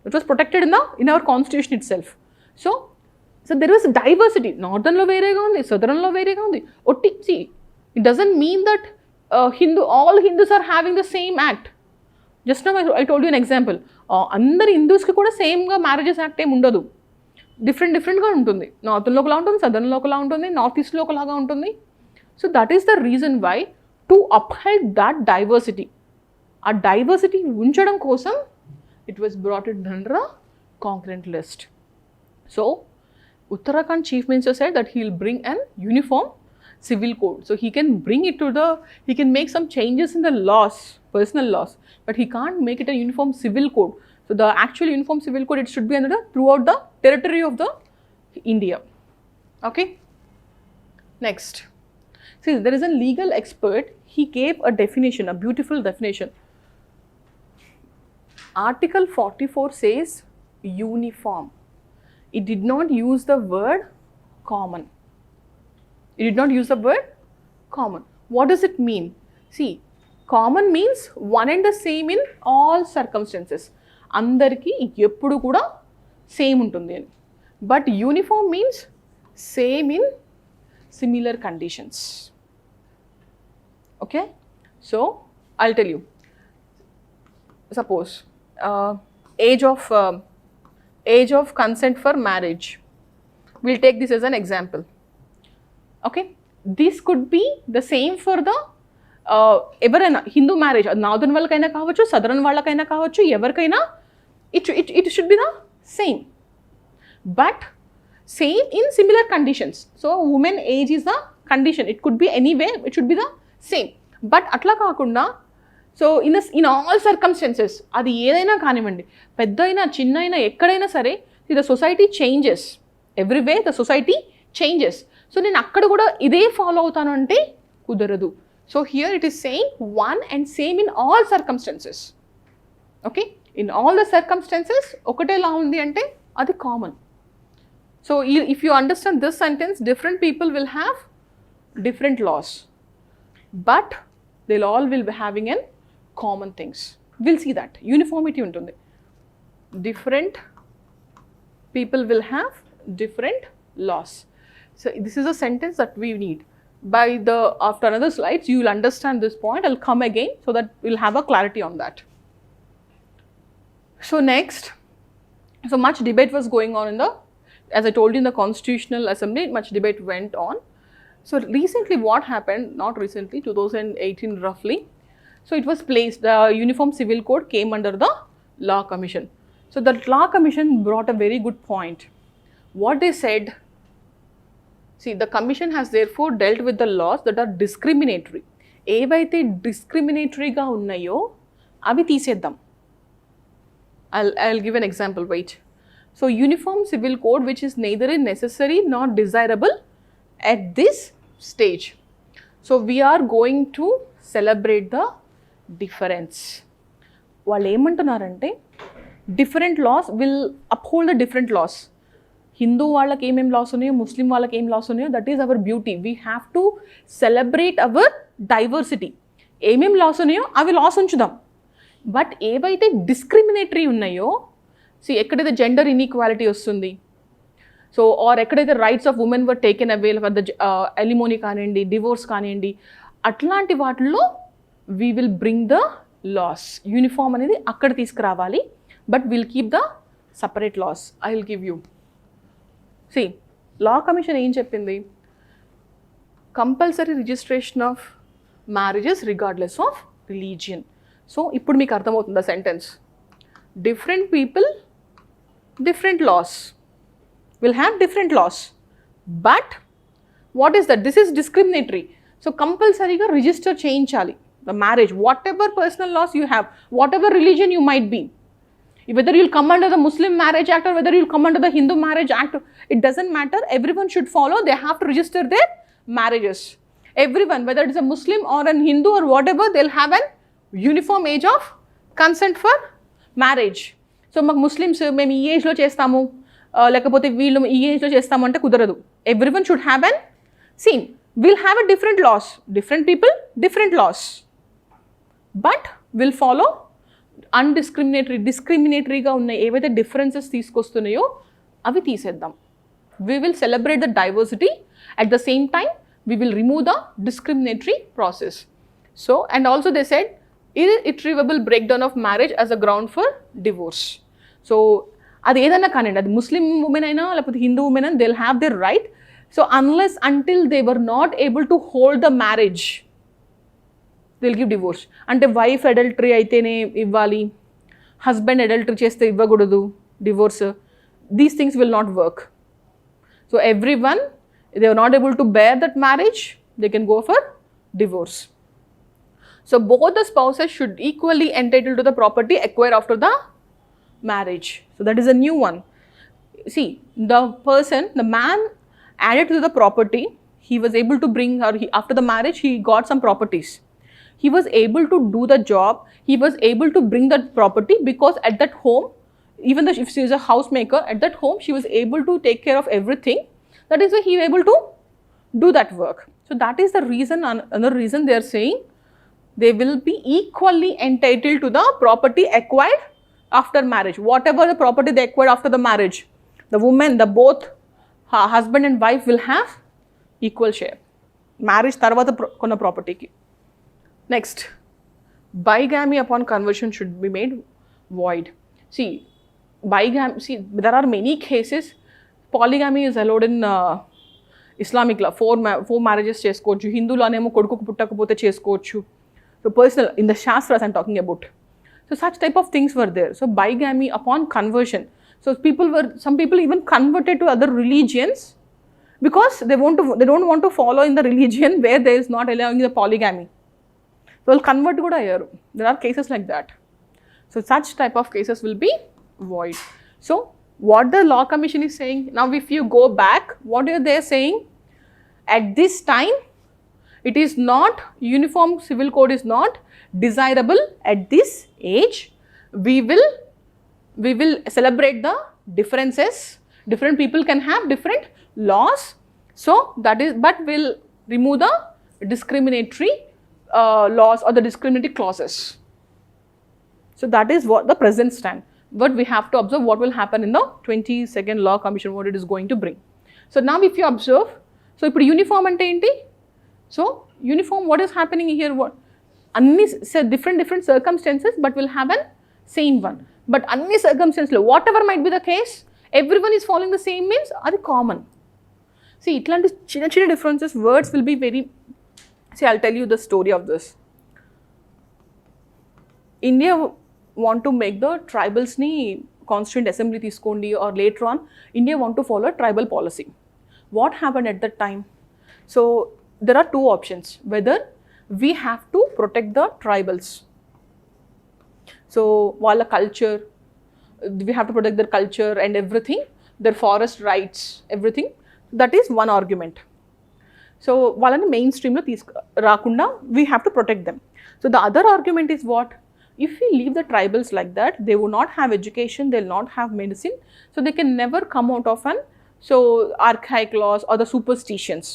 It was protected in our constitution itself. So there was diversity. Northern lo verega undi, southern lo verega undi. See, it doesn't mean that all Hindus are having the same act. Just now I told you an example. Andaru Hindus ki kuda same ga marriages act em undadu. Different ga untundi. Northern lo okala untundi, southern lo okala untundi, north east lo okalaga untundi. So that is the reason why, to uphold that diversity, a diversity unchadam kosam, it was brought in under a concurrent list. So Uttarakhand Chief Minister said that he will bring an uniform civil code. So he can bring it to he can make some changes in the laws, personal laws, but he can't make it a uniform civil code. So the actual uniform civil code, it should be under throughout the territory of the India. Okay. Next, see, there is a legal expert. He gave a definition, a beautiful definition. Article 44 says uniform. It did not use the word common. It did not use the word common. What does it mean? See, common means one and the same in all circumstances. Andarki eppudu kuda same untundi. But uniform means same in similar conditions. Okay? So I'll tell you. Suppose age of consent for marriage. We'll take this as an example. Okay, this could be the same for the ఎవరైనా Hindu marriage, northern వాళ్ళకైనా కావచ్చు, southern వాళ్ళకైనా కావచ్చు, ఎవరికైనా it should be the same, but same in similar conditions. So women age is the condition, it could be anywhere, it should be the same. But atla kaakunda, so in all circumstances, అది ఏదైనా కానివ్వండి, పెద్ద అయినా చిన్న అయినా ఎక్కడైనా సరే, the society changes every way, the society changes. So నేను అక్కడ కూడా ఇదే ఫాలో అవుతాను అంటే కుదరదు. So here it is saying one and same in all circumstances. Okay, in all the circumstances ఒకటేలా ఉంది అంటే అది common. So if you understand this sentence, different people will have different laws, but they'll all will be having an common things. We'll see that uniformity untundi. Different people will have different laws. So this is a sentence that we need. By the after another slides you will understand this point. I'll come again so that we'll have a clarity on that. So next, so much debate was going on in the, as I told you, in the Constitutional Assembly, much debate went on. So recently what happened, not recently, 2018 roughly, so it was placed, the Uniform Civil Code came under the Law Commission. So the Law Commission brought a very good point. What they said, see, the commission has therefore dealt with the laws that are discriminatory. ఏవైతే డిస్క్రిమినేటరీగా ఉన్నాయో అవి తీసేద్దాం. I'll give an example, wait. So uniform civil code which is neither necessary nor desirable at this stage. So we are going to celebrate the difference. వాళ్ళు ఏమంటున్నారంటే different laws will uphold the different laws. Hindu వాళ్ళకి ఏమేమి laws ఉన్నాయో, Muslim వాళ్ళకి ఏం laws ఉన్నాయో, that is our beauty. We have to celebrate our diversity. ఏమేమి laws ఉన్నాయో అవి లాస్ ఉంచుదాం. బట్ ఏవైతే డిస్క్రిమినేటరీ ఉన్నాయో, ఎక్కడైతే జెండర్ ఇన్ఈక్వాలిటీ వస్తుంది, సో ఆర్ ఎక్కడైతే rights of women were taken away for the alimony కానివ్వండి, డివోర్స్ కానివ్వండి, అట్లాంటి వాటిల్లో we will bring the laws. Uniform అనేది అక్కడ తీసుకురావాలి, but will keep the separate laws. I will give you. Law commission ఏం చెప్పింది? Compulsory registration of marriages regardless of religion. So ఇప్పుడు మీకు అర్థమవుతుంది ఆ sentence. Different people, different laws, will have different laws, but what is that? This is discriminatory. So compulsory ga register చేయించాలి the marriage, whatever personal laws you have, whatever religion you might be, whether you'll come under the Muslim Marriage Act or whether you'll come under the Hindu Marriage Act, it doesn't matter. Everyone should follow. They have to register their marriages. Everyone, whether it's a Muslim or a Hindu or whatever, they'll have an uniform age of consent for marriage. So మాకు Muslims మేము ఈ ఏజ్లో చేస్తాము, లేకపోతే వీళ్ళు ఈ ఏజ్లో చేస్తాము అంటే కుదరదు. Everyone should have unseen. Will have a different laws, different people, different laws, but will follow డిస్క్రిమినేటరీగా ఉన్న ఏవైతే డిఫరెన్సెస్ తీసుకొస్తున్నాయో అవి తీసేద్దాం. We will celebrate the diversity, at the same time we will remove the discriminatory process. So and also they said irretrievable breakdown of marriage as a ground for divorce. సో అది ఏదైనా కానివ్వండి, అది ముస్లిం ఉమెన్ అయినా లేకపోతే Hindu women అయినా, they will have their right. So unless until they were not able to hold the marriage, they will give divorce. అంటే wife adultery అయితేనే ఇవ్వాలి, హస్బెండ్ అడల్టరీ చేస్తే ఇవ్వకూడదు divorce. These things will not work. So every one, they are not able to bear that marriage, they can go for divorce. So both the spouses should equally entitled to the property acquired after the marriage. So that is a new one. See, the person, the man added to the property, he was able to bring, or after the marriage he got some properties. He was able to do the job, he was able to bring that property, because at that home, even though if she is a housemaker, at that home she was able to take care of everything. That is why he was able to do that work. So that is the reason, another reason they are saying they will be equally entitled to the property acquired after marriage. Whatever the property they acquired after the marriage, the woman, the both husband and wife will have equal share. Marriage tarvata konna property ki. Next, bigamy upon conversion should be made void. See, there are many cases. Polygamy is allowed in Islamic law. Four marriages cheskochu. Hindu law nemo koduku puttakapote cheskochu. So personal, in the Shastras I'm talking about. So such type of things were there. So bigamy upon conversion. So some people even converted to other religions because they don't want to follow in the religion where there is not allowing the polygamy. So they'll convert kuda ayyaru. There are cases like that. So such type of cases will be void. So what the Law Commission is saying, now if you go back, what are they saying? At this time, it is not, uniform civil code is not desirable at this age. We will celebrate the differences. Different people can have different laws. So that is, but we'll remove the discriminatory laws or the discriminatory clauses. So that is what the present stand. But we have to observe what will happen in the 22nd Law Commission, what it is going to bring. So now if you observe, so ఇప్పుడు uniform ante enti? So uniform, what is happening here? What anni different circumstances, but will have an same one. But anni circumstances, whatever might be the case, everyone is following the same means adi common. See, itlanti chinna differences, words will be very. See, I'll tell you the story of this. India want to make the tribals ni constituent assembly తీసుకోండి, or later on India want to follow tribal policy. What happened at that time? So there are two options, whether we have to protect the tribals. So వాళ్ళ culture, we have to protect their culture and everything, their forest rights, everything. That is one argument. So వాళ్ళని main స్ట్రీమ్లో రాకుండా we have to protect them. So the other argument is what? If we leave the tribals like that, they will not have education, they will not have medicine, so they can never come out of an archaic laws or the superstitions.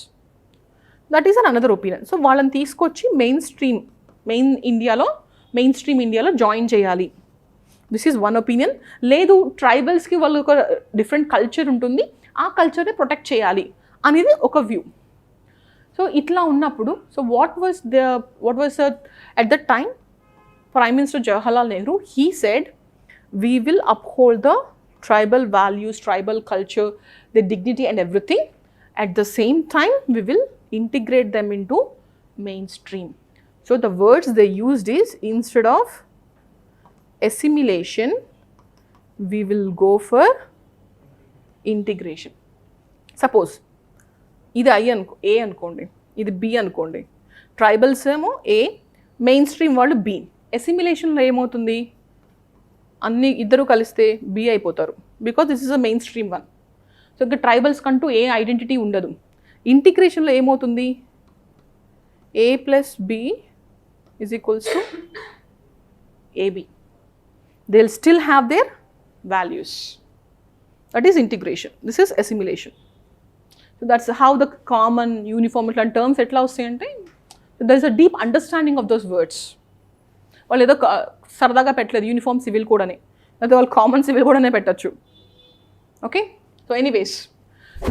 That is another opinion. So వాళ్ళని తీసుకొచ్చి main stream ఇండియాలో join చేయాలి. This is one opinion. లేదు ట్రైబల్స్కి వాళ్ళు ఒక different culture ఉంటుంది, ఆ కల్చర్ని ప్రొటెక్ట్ చేయాలి అనేది ఒక వ్యూ. సో ఇట్లా ఉన్నప్పుడు what was at the time Prime Minister Jawaharlal Nehru, he said, we will uphold the tribal values, tribal culture, the dignity and everything. At the same time, we will integrate them into mainstream. So the words they used is, instead of assimilation, we will go for integration. Suppose, ఇది A అనుకోండి, ఇది B అనుకోండి, tribals ఏమో A, main stream వాళ్ళు B. అసిమిలేషన్లో ఏమవుతుంది, అన్ని ఇద్దరు కలిస్తే B అయిపోతారు, because this is a main stream one. So ఇంకా ట్రైబల్స్ కంటూ ఏ ఐడెంటిటీ ఉండదు. ఇంటిగ్రేషన్లో ఏమవుతుంది, A plus B is equals to AB. They will still have their values. That is integration. This is assimilation. So that's how the common uniform terms etla vastayante, there is a deep understanding of those words. వాళ్ళు ఏదో సరదాగా పెట్టలేదు uniform civil code అని, లేకపోతే వాళ్ళు common civil code అనే పెట్టచ్చు. Okay, so anyways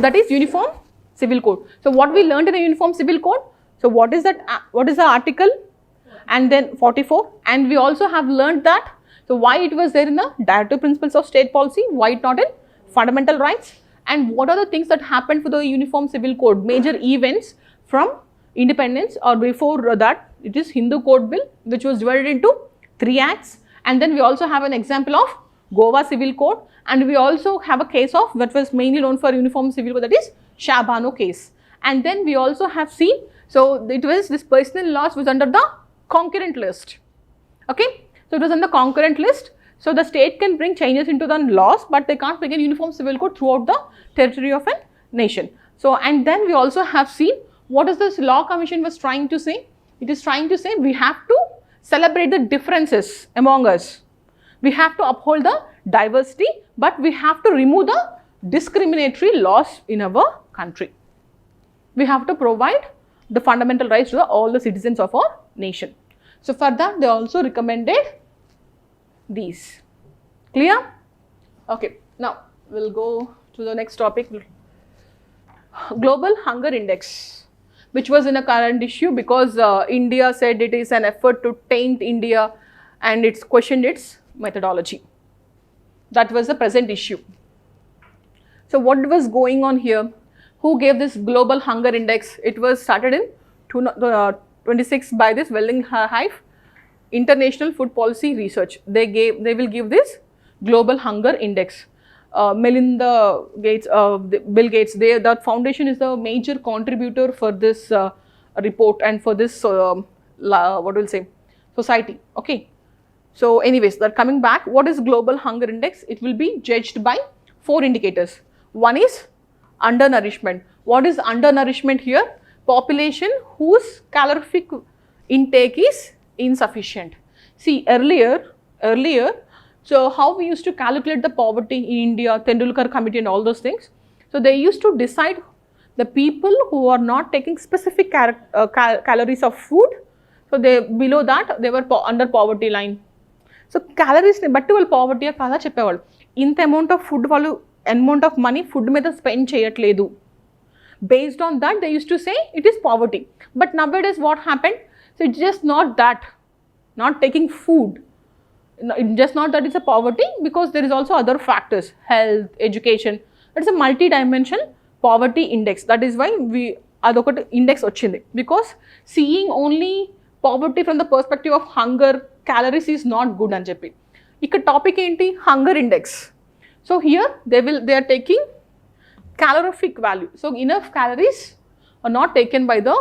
that is uniform civil code. So what we learn in the uniform civil code, so what is the article and then 44, and we also have learned that, so why it was there in the directive principles of state policy, why it not in fundamental rights, and what are the things that happened for the uniform civil code, major events from independence or before that. It is Hindu Code Bill, which was divided into 3 acts, and then we also have an example of Goa Civil Code, and we also have a case of that was mainly known for uniform civil code, that is Shabano case. And then we also have seen, so it was this personal laws was under the concurrent list. Okay, so it was on the concurrent list. So the state can bring changes into the laws, but they can't bring a uniform civil code throughout the territory of a nation. So and then we also have seen what is this law commission was trying to say. It is trying to say we have to celebrate the differences among us. We have to uphold the diversity, but we have to remove the discriminatory laws in our country. We have to provide the fundamental rights to all the citizens of our nation. So for that they also recommended these. Clear? Okay, now we'll go to the next topic, Global Hunger Index, which was in a current issue because India said it is an effort to taint India and it's questioned its methodology. That was the present issue. So what was going on here? Who gave this Global Hunger Index? It was started in 26 by this Wellinghive International Food Policy Research. They will give this Global Hunger Index. Melinda Gates, Bill Gates, that foundation is the major contributor for this report and for this what will say society. Okay, so anyways, that coming back, what is Global Hunger Index? It will be judged by 4 indicators. One is undernourishment. What is undernourishment here? Population whose calorific intake is insufficient. See earlier, so how we used to calculate the poverty in India, Tendulkar Committee and all those things. So they used to decide the people who are not taking specific calories of food, so they below that they were under poverty line. So calories ni batti వాళ్ళు poverty కాదా చెప్పేవాళ్ళు. ఇంత amount of food వాళ్ళు amount of money food మీద spend చేయట్లేదు. Based on that they used to say it is poverty. But nowadays what happened? So it's just not that, not taking food, it's just not that it's a poverty, because there is also other factors, health, education. It's a multi-dimensional poverty index. That is why we adokati index ochindi, because seeing only poverty from the perspective of hunger, calories is not good అని చెప్పి. ఇక్కడ topic ఏంటి? Hunger index. So here they are taking calorific value. So enough calories are not taken by the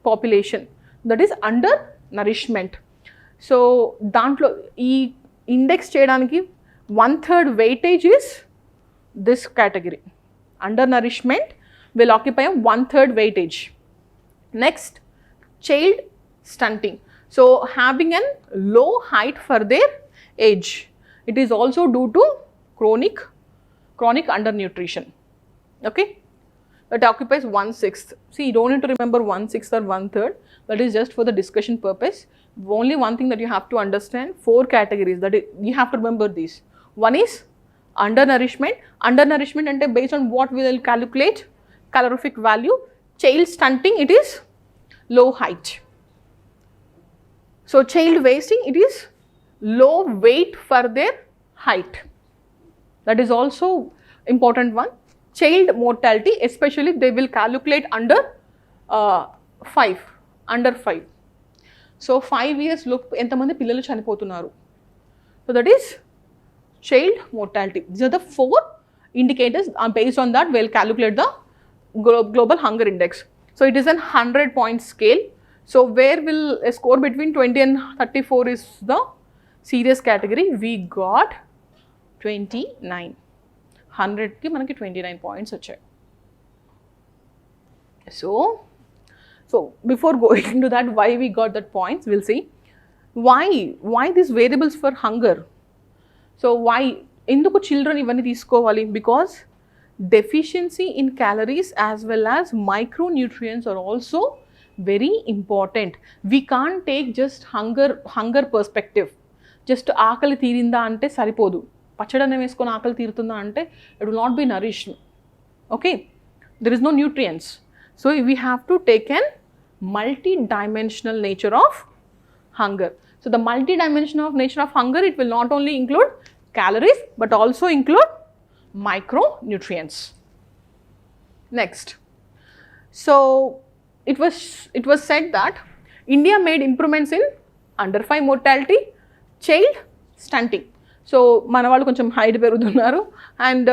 population. That is under nourishment. So దాంట్లో ఈ index చేయడానికి 1/3 weightage is this category. Undernourishment will occupy a 1/3 weightage. Next, child stunting. So having a low height for their age. It is also due to chronic undernutrition. Okay, that occupies 1/6. See, you don't need to remember 1/6 or 1/3. That is just for the discussion purpose. Only one thing that you have to understand, 4 categories that you have to remember these. One is undernourishment. Undernourishment ante based on what we will calculate calorific value. Child stunting, it is low height. So child wasting, it is low weight for their height. That is also important one. Child mortality, especially they will calculate under 5. Under 5. So 5 years look entamandi pillalu chanipotunnaru. So that is child mortality. These are the 4 indicators. Based on that, we'll calculate the global hunger index. So it is an 100-point scale. So where will a score between 20 and 34 is the serious category. We got 29. 100 ki manaki 29 points vachayi. So before going into that, why we got that points, we'll see why these variables for hunger. So why ఎందుకు children ఇవన్నీ తీసుకోవాలి? Because deficiency in calories as well as micronutrients are also very important. We can take just hunger perspective. Just ఆకలి తీరిందా అంటే సరిపోదు. పచ్చడన్నం వేసుకొని ఆకలి తీరుతుందా అంటే it will not be nourished. Okay, there is no nutrients. So we have to take an multi-dimensional nature of hunger. So the multi-dimensional nature of hunger, it will not only include calories but also include micronutrients. Next, so it was said that India made improvements in under 5 mortality, child stunting. So manavallu koncham height perugunnaru and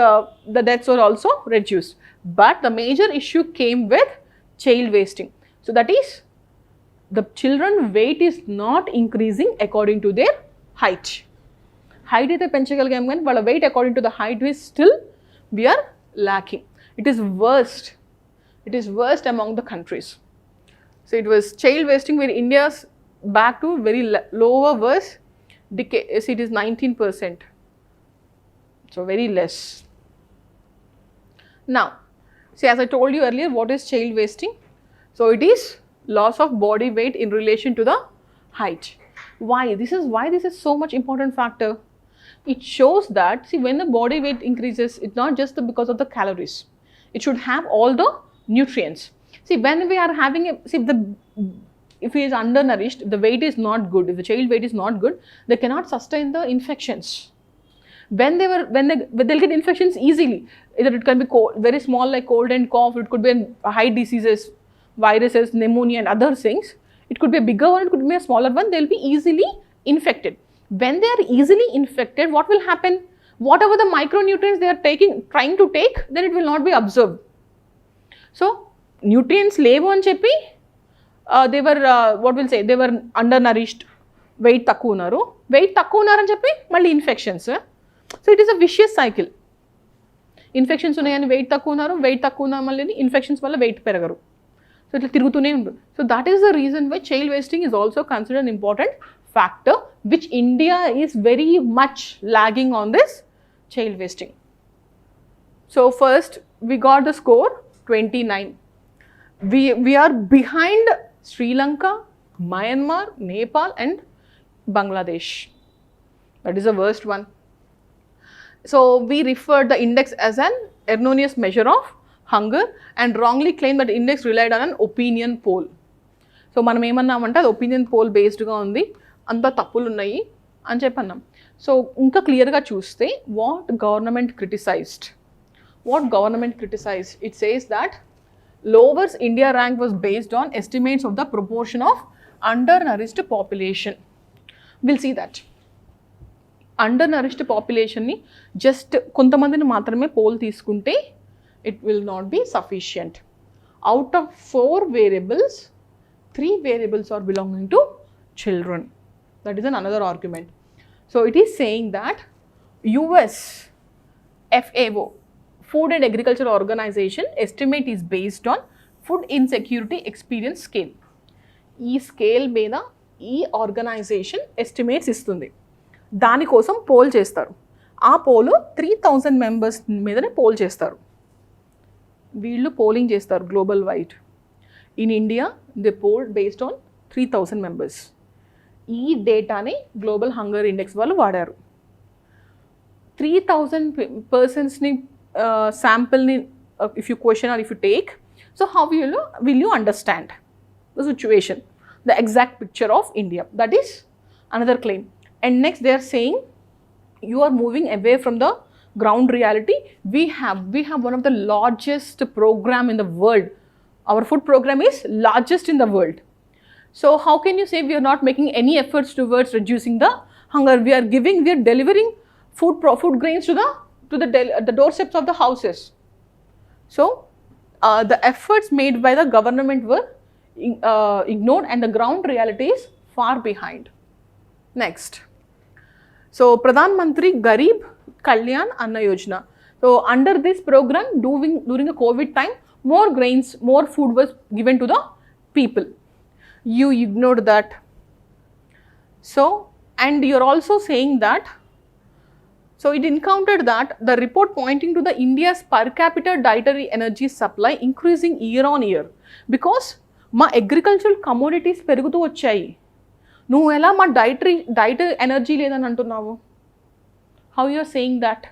the deaths were also reduced, but the major issue came with child wasting. So that is, the children weight is not increasing according to their height. Height అయితే పెంచగలిగాం కానీ వాళ్ళ weight according to the height is still we are lacking. It is worst among the countries. So it was child wasting where India's back to very lower worse decay. It is 19%. So very less. Now, see, as I told you earlier, what is child wasting? So it is loss of body weight in relation to the height. Why? This is so much important factor. It shows that, see, when the body weight increases, it's not just because of the calories. It should have all the nutrients. See, when we are having if he is undernourished, the weight is not good. If the child weight is not good, they cannot sustain the infections. When they'll get infections easily. Either it can be very small like cold and cough. It could be high diseases, viruses, pneumonia and other things. It could be a bigger one, it could be a smaller one. They will be easily infected. When they are easily infected, what will happen? Whatever the micronutrients they are trying to take, then it will not be absorbed. So nutrients levu ani cheppi they were they were undernourished, weight takku unnaru ani cheppi malli infections. So it is a vicious cycle. Infections unnayani weight takku unna malli infections valla weight peragaru. So it will tirugutune undu. So that is the reason why child wasting is also considered an important factor, which India is very much lagging on this child wasting. So first we got the score 29. We are behind Sri Lanka, Myanmar, Nepal and Bangladesh. That is the worst one. So we referred the index as an erroneous measure of hunger and wrongly claimed that index relied on an opinion poll. So మనం ఏమన్నామంటే అది opinion poll బేస్డ్గా ఉంది, అంతా తప్పులు ఉన్నాయి అని చెప్పన్నాం. So ఇంకా క్లియర్గా చూస్తే what government criticized, it says that lowers India rank was based on estimates of the proportion of undernourished population. Will see that undernourished పాపులేషన్ని జస్ట్ కొంతమందిని మాత్రమే పోల్ తీసుకుంటే it will not be sufficient. Out of 4 variables, 3 variables are belonging to children. That is another argument. So it is saying that US FAO, Food and Agriculture Organization estimate is based on food insecurity experience scale. ఈ scale మీద ఈ organisation estimates ఇస్తుంది. దానికోసం pole చేస్తారు. ఆ pole 3000 members మీదనే pole చేస్తారు. వీళ్ళు పోలింగ్ చేస్తారు global wide. In India they poll based on 3000 members. ఈ డేటాని గ్లోబల్ హంగర్ ఇండెక్స్ వాళ్ళు వాడారు. 3000 పర్సన్స్ని శాంపిల్ని if you question or if you take, so how will you understand the situation, the exact picture of India? That is another claim. And next they are saying you are moving away from the ground reality. We have one of the largest program in the world. Our food program is largest in the world. So how can you say we are not making any efforts towards reducing the hunger? We are delivering food grains to the doorsteps of the houses. So the efforts made by the government were ignored, and the ground reality is far behind. Next, so Pradhan Mantri Garib Kalyan Anna Yojana. So under this program, during the COVID time, more grains, more food was given to the people. You ignored that. So, and you're also saying that, so it encountered that the report pointing to the India's per capita dietary energy supply increasing year on year because మా agricultural commodities పెరుగుతూ వచ్చాయి. నువ్వు ఎలా మా dietary energy లేదని అంటున్నావు? How you are saying that?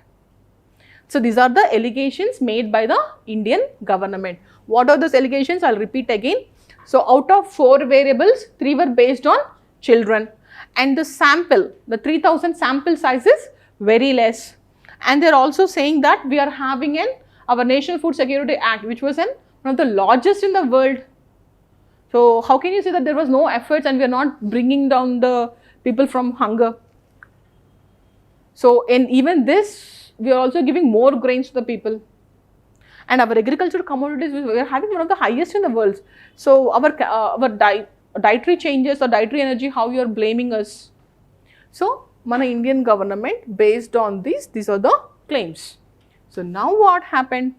So these are the allegations made by the Indian government. What are those allegations? I'll repeat again. So out of 4 variables, 3 were based on children, and the sample, the 3000 sample size is very less. And they're also saying that we are having our National Food Security Act, which was one of the largest in the world. So how can you say that there was no efforts and we are not bringing down the people from hunger? So in even this, we are also giving more grains to the people. And our agricultural commodities, we are having one of the highest in the world. So our dietary changes or dietary energy, how you are blaming us? So mana Indian government, based on these are the claims. So now what happened?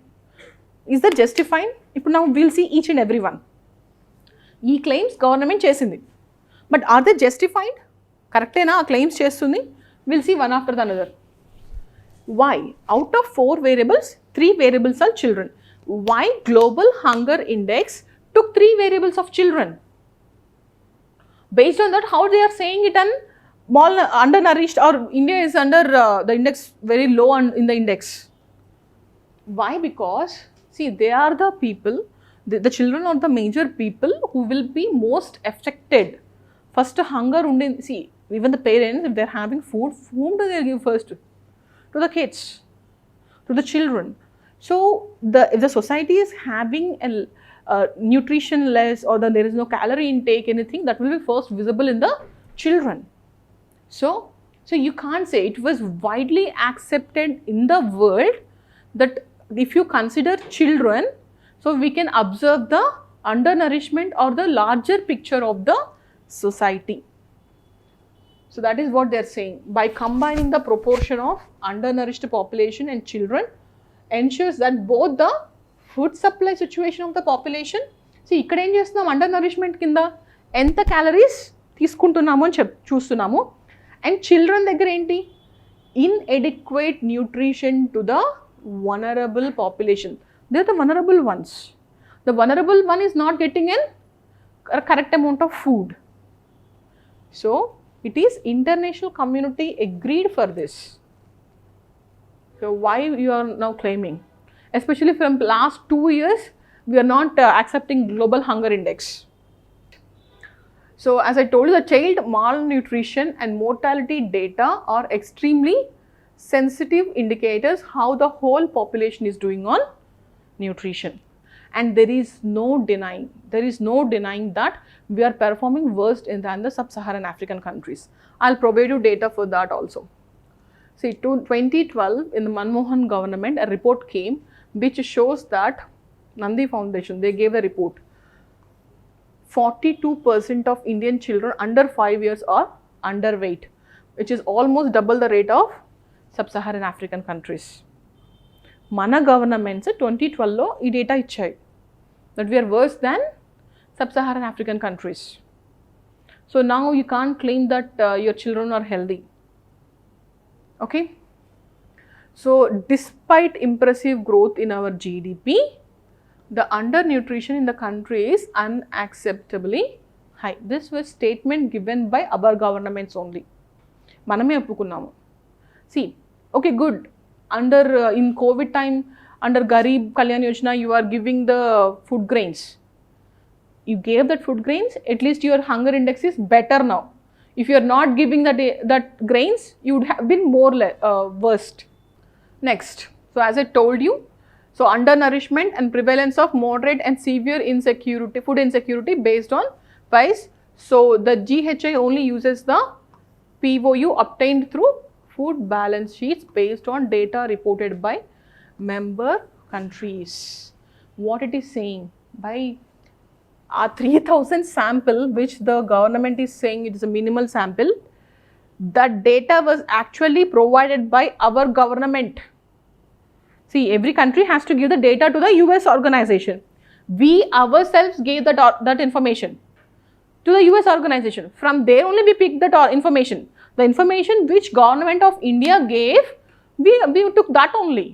Is that justified? Now we'll see each and every one. ఈ claims government చేసింది, but are they justified? కరెక్టేనా ఆ claims చేస్తుంది? Will see one after the another. Why out of 4 variables, 3 variables are children? Why global hunger index took 3 variables of children? Based on that, how they are saying it undernourished, or India is under the index very low in the index? Why? Because see, they are the people, the children are the major people who will be most affected. First hunger see, even the parents, if they're having food, whom do they give first? To the kids, to the children. So if the society is having nutrition less, or there is no calorie intake, anything, that will be first visible in the children. So you can't say, it was widely accepted in the world that if you consider children, so we can observe the undernourishment or the larger picture of the society. So that is what they are saying. By combining the proportion of undernourished population and children ensures that both the food supply situation of the population, see ikkada em chestunam undernourishment kinda enta calories తీసుకుంటున్నాము అని చూస్తున్నాము, and children దగ్గర ఏంటి? Inadequate nutrition to the vulnerable population. They are the vulnerable ones. The vulnerable one is not getting a correct amount of food. So it is international community agreed for this. So why you are now claiming? Especially from last 2 years, we are not accepting global hunger index. So as I told you, the child malnutrition and mortality data are extremely sensitive indicators how the whole population is doing on nutrition. And there is no denying that we are performing worse than the sub-Saharan African countries. I'll provide you data for that also. See, 2012 in the Manmohan government, a report came which shows that Nandi Foundation, they gave a report. 42% of Indian children under 5 years are underweight, which is almost double the rate of sub-Saharan African countries. మన governments 2012లో ఈ data ఇచ్చాయి that we are worse than sub-Saharan African countries. So now you can't claim that your children are healthy. Okay. So despite impressive growth in our GDP, the undernutrition in the country is unacceptably high. This was statement given by our governments only. మనమే ఒప్పుకున్నాము. See, okay, good. Under in COVID time, under Garib Kalyan Yojana, you are giving the food grains. You gave that food grains, at least your hunger index is better now. If you are not giving that grains, you would have been more worst. Next, so as I told you, so undernourishment and prevalence of moderate and severe insecurity, food insecurity based on price. So the GHI only uses the POU obtained through food balance sheets based on data reported by member countries. What it is saying, by a 3000 sample which the government is saying it is a minimal sample, that data was actually provided by our government. See, every country has to give the data to the US organization. We ourselves gave that information to the US organization. From there only we picked that information. The information which government of India gave, we took that only.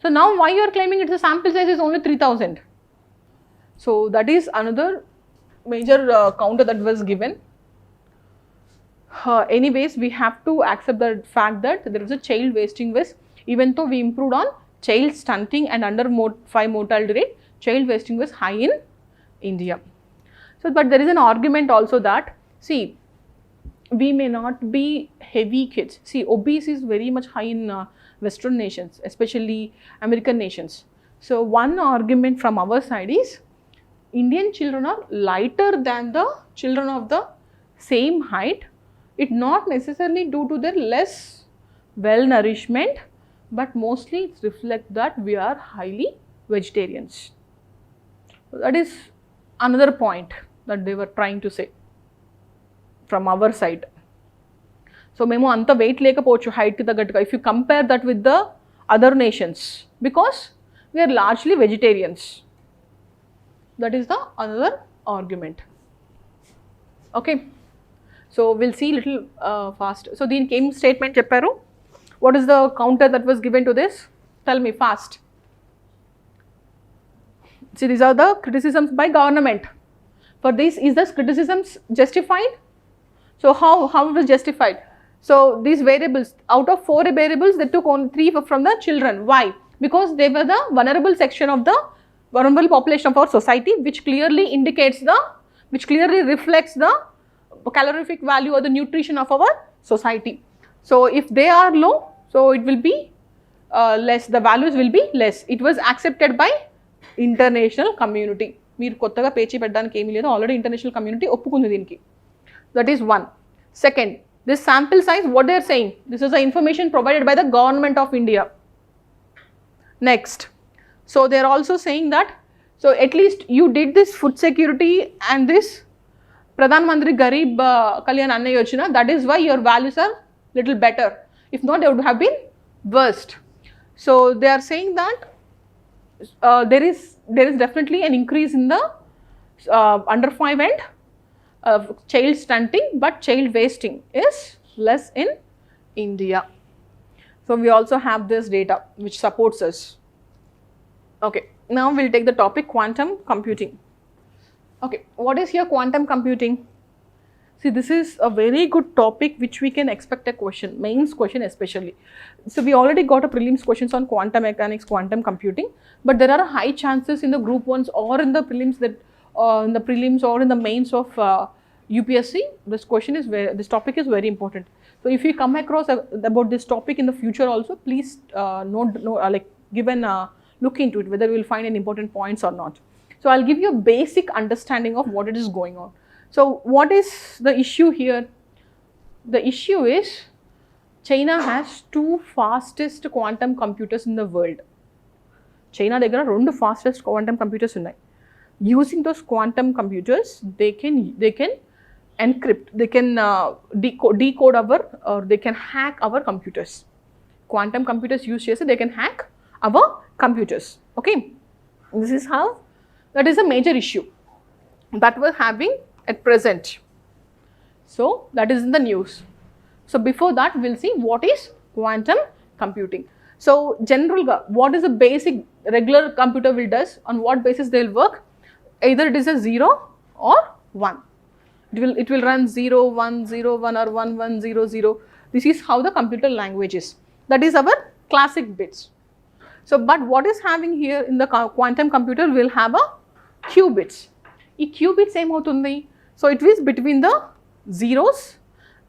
So now why you are claiming it's the sample size is only 3000? So that is another major counter that was given. Anyways, we have to accept the fact that there is a child wasting was, even though we improved on child stunting and under 5 mortality rate, child wasting was high in India. So, but there is an argument also that, see, we may not be heavy kids. See, obese is very much high in Western nations, especially American nations. So one argument from our side is, Indian children are lighter than the children of the same height. It not necessarily due to their less well nourishment, but mostly it reflects that we are highly vegetarians. So that is another point that they were trying to say from our side. So మేము అంత wait లేకపోవచ్చు హైట్కి తగ్గట్టుగా, if you compare that with the other nations, because we are largely vegetarians. That is the another argument. Okay, so we'll see little fast. So దీనికి ఏం statement చెప్పారు? What is the counter that was given to this? Tell me fast. See, these are the criticisms by government. For this, is this criticisms justified? So how it was justified? So these variables, out of 4 variables, they took only 3 from the children. Why? Because they were the vulnerable section of the vulnerable population of our society, which clearly indicates which clearly reflects the calorific value or the nutrition of our society. So if they are low, so it will be less, the values will be less. It was accepted by international community. మీరు కొత్తగా పేచీ పెట్టడానికి ఏమీ లేదు, already international community ఒప్పుకుంది దీనికి. That is one. Second, this sample size, what they are saying, this is the information provided by the government of India. Next, so they are also saying that, so at least you did this food security and this Pradhan Mantri Garib Kalyan Anna Yojana, that is why your values are little better. If not, they would have been worst. So they are saying that there is definitely an increase in the under 5 and child stunting, but child wasting is less in India. So we also have this data which supports us. Okay, now we'll take the topic quantum computing. Okay, what is here quantum computing? See, this is a very good topic which we can expect a question, mains question especially. So we already got a prelims questions on quantum mechanics, quantum computing, but there are high chances in the group 1s or in the prelims that in the prelims or in the mains of UPSC, this topic is very important. So if you come across about this topic in the future also, please give an look into it, whether you will find any important points or not. So I'll give you a basic understanding of what it is going on. So what is the issue here? The issue is China has 2 fastest quantum computers in the world. China దగ్గర 2 fastest quantum computers ఉన్నాయి. Using those quantum computers, they can encrypt, they can decode our, or they can hack our computers. Quantum computers use chesi, they can hack our computers. Okay, this is how, that is a major issue that we're having at present. So that is in the news. So before that, we'll see what is quantum computing. So general, what is the basic regular computer will does, on what basis they will work? Either it is a 0 or 1. It will run 0, 1, 0, 1 or 1, 1, 0, 0. This is how the computer language is. That is our classic bits. So, but what is having here in the quantum computer will have a qubits. This qubits same hotundi. So it is between the zeros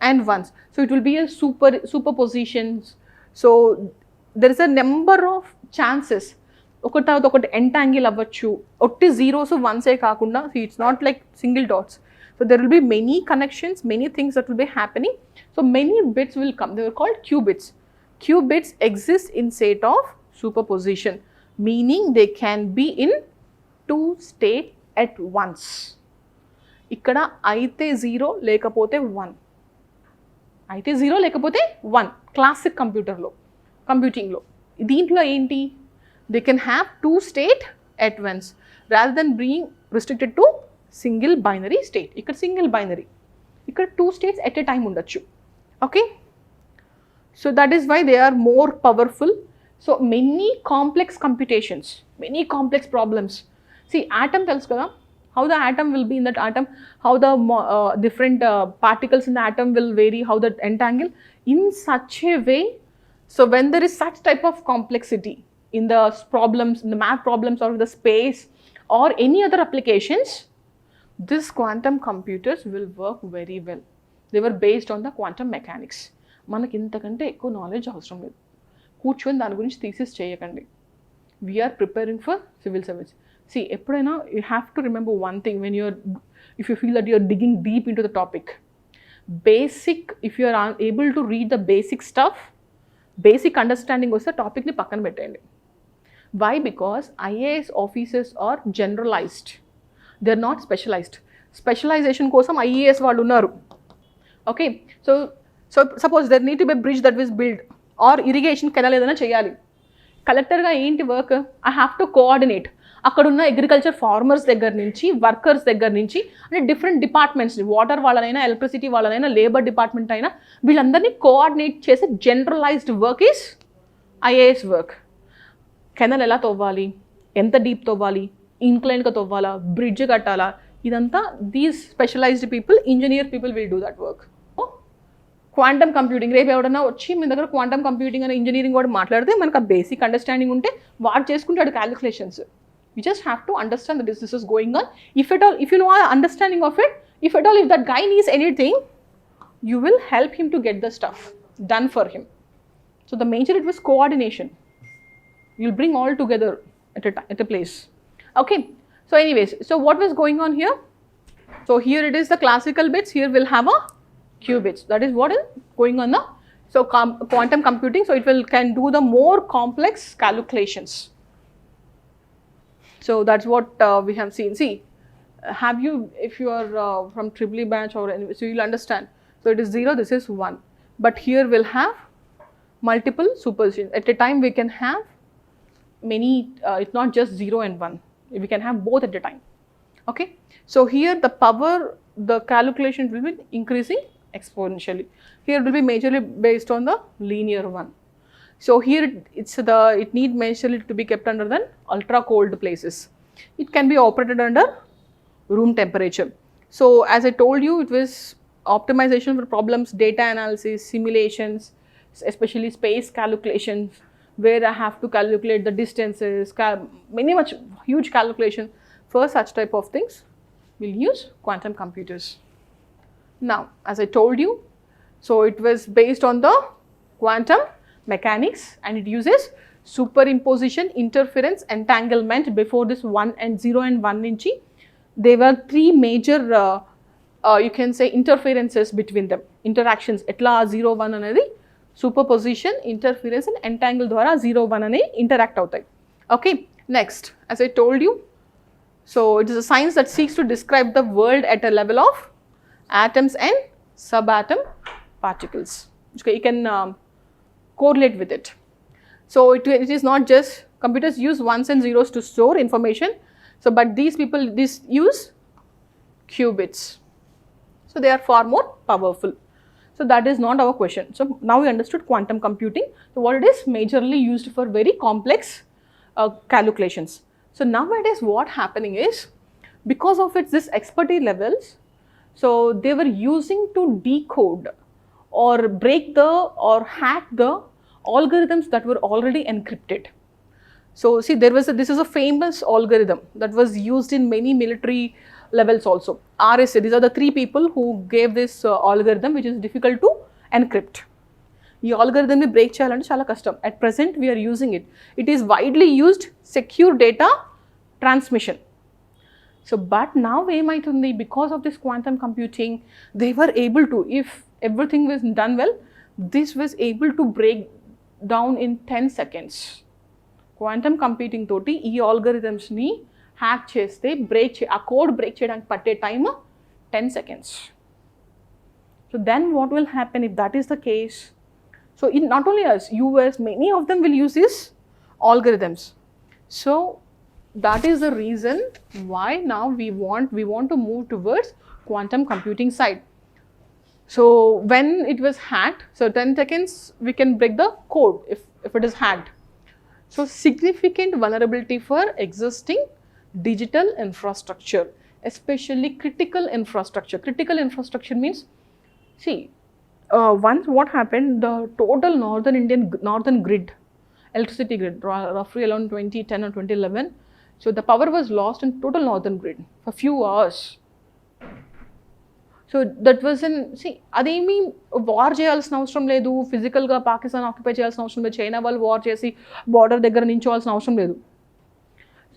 and ones. So it will be a superpositions. So there is a number of chances. ఒకటి entangle అవ్వచ్చు, ఒట్టి zeros ones ఏ కాకుండా, see it's not like single dots. So there will be many connections, many things that will be happening. So many bits will come. They are called qubits. Qubits exist in state of superposition, meaning they can be in two states at once. ఇక్కడ అయితే 0 లేకపోతే 1, అయితే 0 లేకపోతే 1 classic కంప్యూటర్లో, కంప్యూటింగ్లో. దీంట్లో ఏంటి, they can have two state at once rather than being restricted to single binary state. ఇక్కడ single binary, ఇక్కడ two states at a time ఉండొచ్చు. Okay, so that is why they are more powerful. So many complex computations, many complex problems. See atom tells kada, how the atom will be in that atom, how the different particles in the atom will vary, how that entangle in such a way. So when there is such type of complexity in the problems, in the math problems or the space or any other applications, this quantum computers will work very well. They were based on the quantum mechanics. మనకి ఇంతకంటే ఎక్కువ knowledge అవసరం లేదు, కూర్చొని దాని గురించి thesis చేయకండి. We're preparing for civil service. See, ఎప్పుడైనా you have to remember one thing when if you feel that you're digging deep into the topic. Basic, if you are able to read the basic stuff, basic understanding వస్తే టాపిక్ని పక్కన పెట్టండి. Why? Because IAS officers are generalized. They are not specialized. Specialization కోసం IAS వాళ్ళు ఉన్నారు. Okay, so suppose there need to be a bridge that was built or irrigation canal ఏదైనా చేయాలి. కలెక్టర్గా ఏంటి work, I have to coordinate అక్కడున్న agriculture farmers దగ్గర నుంచి, వర్కర్స్ దగ్గర నుంచి, అంటే డిఫరెంట్ డిపార్ట్మెంట్స్ని, వాటర్ వాళ్ళనైనా, ఎలక్ట్రిసిటీ వాళ్ళనైనా, లేబర్ డిపార్ట్మెంట్ అయినా, వీళ్ళందరినీ కోఆర్డినేట్ చేసే generalised work is IAS work. Canal ఎలా తవ్వాలి, ఎంత డీప్ తవ్వాలి, ఇంక్లైన్గా తవ్వాలా, బ్రిడ్జ్ కట్టాలా, ఇదంతా these specialised people, engineer people will do that work. Quantum computing, రేపు ఎవడన్నా వచ్చి మీ దగ్గర క్వాంటమ్ కంప్యూటింగ్ అనే ఇంజనీరింగ్ కూడా మాట్లాడితే మనకు ఆ బేసిక్ అండర్స్టాండింగ్ ఉంటే వాడు చేసుకుంటాడు calculations. You just have to understand that this is going on. If at all, if you know our understanding of it, if at all, if that guy needs anything, you will help him to get the stuff done for him. So the major, it was coordination. You'll bring all together at a place. Okay. So anyways, so what was going on here? So here it is the classical bits. Here we'll have a qubits. That is what is going on now. So quantum computing. So it can do the more complex calculations. So that's what we have seen. See, have you, if you are from EEE batch or anyway, so you'll understand. So it is 0, this is 1. But here we'll have multiple superpositions. At a time we can have many, it's not just 0 and 1. We can have both at a time. Okay. So here the power, the calculation will be increasing exponentially. Here it will be majorly based on the linear one. So here it need majorly to be kept under the ultra cold places. It can be operated under room temperature. So as I told you, it was optimization for problems, data analysis, simulations, especially space calculations, where I have to calculate the distances, much huge calculation. For such type of things, we'll use quantum computers. Now, as I told you, so it was based on the quantum mechanics and it uses superimposition, interference, entanglement. Before this 1 and 0 and 1 inchi, there were three major you can say interferences between them, interactions. Etla 0 1 anedi superposition, interference and entangle dwara 0 1 ane interact avutayi. Okay, next, as I told you, So it is a science that seeks to describe the world at a level of atoms and subatom particles. Okay, you can correlate with it. So it is not just computers use ones and zeros to store information. So but these people use qubits. So they are far more powerful. So that is not our question. So now we understood quantum computing. So what it is, majorly used for very complex calculations. So nowadays what happening is, because of this expertise levels, so they were using to decode or break or hack the algorithms that were already encrypted. So see, this is a famous algorithm that was used in many military levels also. RSA, these are the three people who gave this algorithm, which is difficult to encrypt. This algorithm is break cheyalante chala kashtam. At present we are using it. It is widely used secure data transmission. So but now emaitundi, because of this quantum computing, they were able to, if everything was done well, this was able to break down in 10 seconds. Quantum computing toti ee algorithms ni hack cheste a code break cheyadaniki patte time 10 seconds. So then what will happen if that is the case? So in not only us, US, many of them will use these algorithms. So that is the reason why now we want to move towards quantum computing side. So when it was hacked, so 10 seconds we can break the code if it is hacked. So significant vulnerability for existing digital infrastructure, especially critical infrastructure. Critical infrastructure means, see, once what happened, the total northern grid, electricity grid, roughly around 2010 or 2011, so the power was lost in total northern grid for few hours. So that was in, see, ademi war cheyalsina avasaram ledu, physical ga Pakistan occupy cheyalsina avasaram ledu, China vallu war chesi border daggara ninchovalsina avasaram ledu.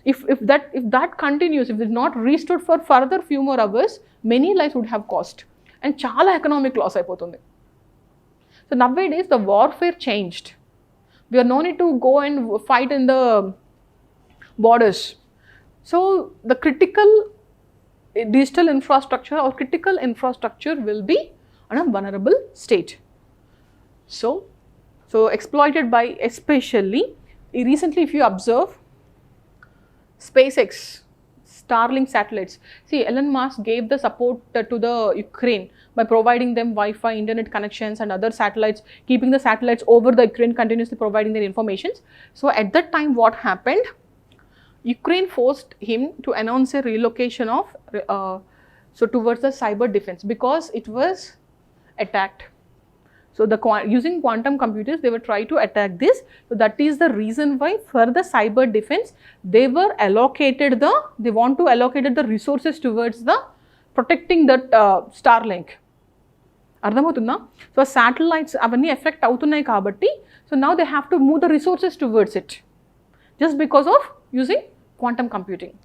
If that continues, if it is not restored for further few more hours, many lives would have cost and chala economic loss ayipotundi. So nowadays the warfare changed. We are no need to go and fight in the borders. So the critical digital infrastructure or critical infrastructure will be in a vulnerable state. So exploited by, especially recently, if you observe SpaceX, Starlink satellites. See, Elon Musk gave the support to the Ukraine by providing them Wi-Fi, internet connections and other satellites, keeping the satellites over the Ukraine, continuously providing their information. So at that time what happened? Ukraine forced him to announce a relocation of towards the cyber defense because it was attacked. So using quantum computers, they were trying to attack this. So that is the reason why for the cyber defense, they want to allocate the resources towards the protecting that Starlink. Ardhamotunda? So satellites avanni affect avutunnai kabatti, so now they have to move the resources towards it just because of using quantum computing.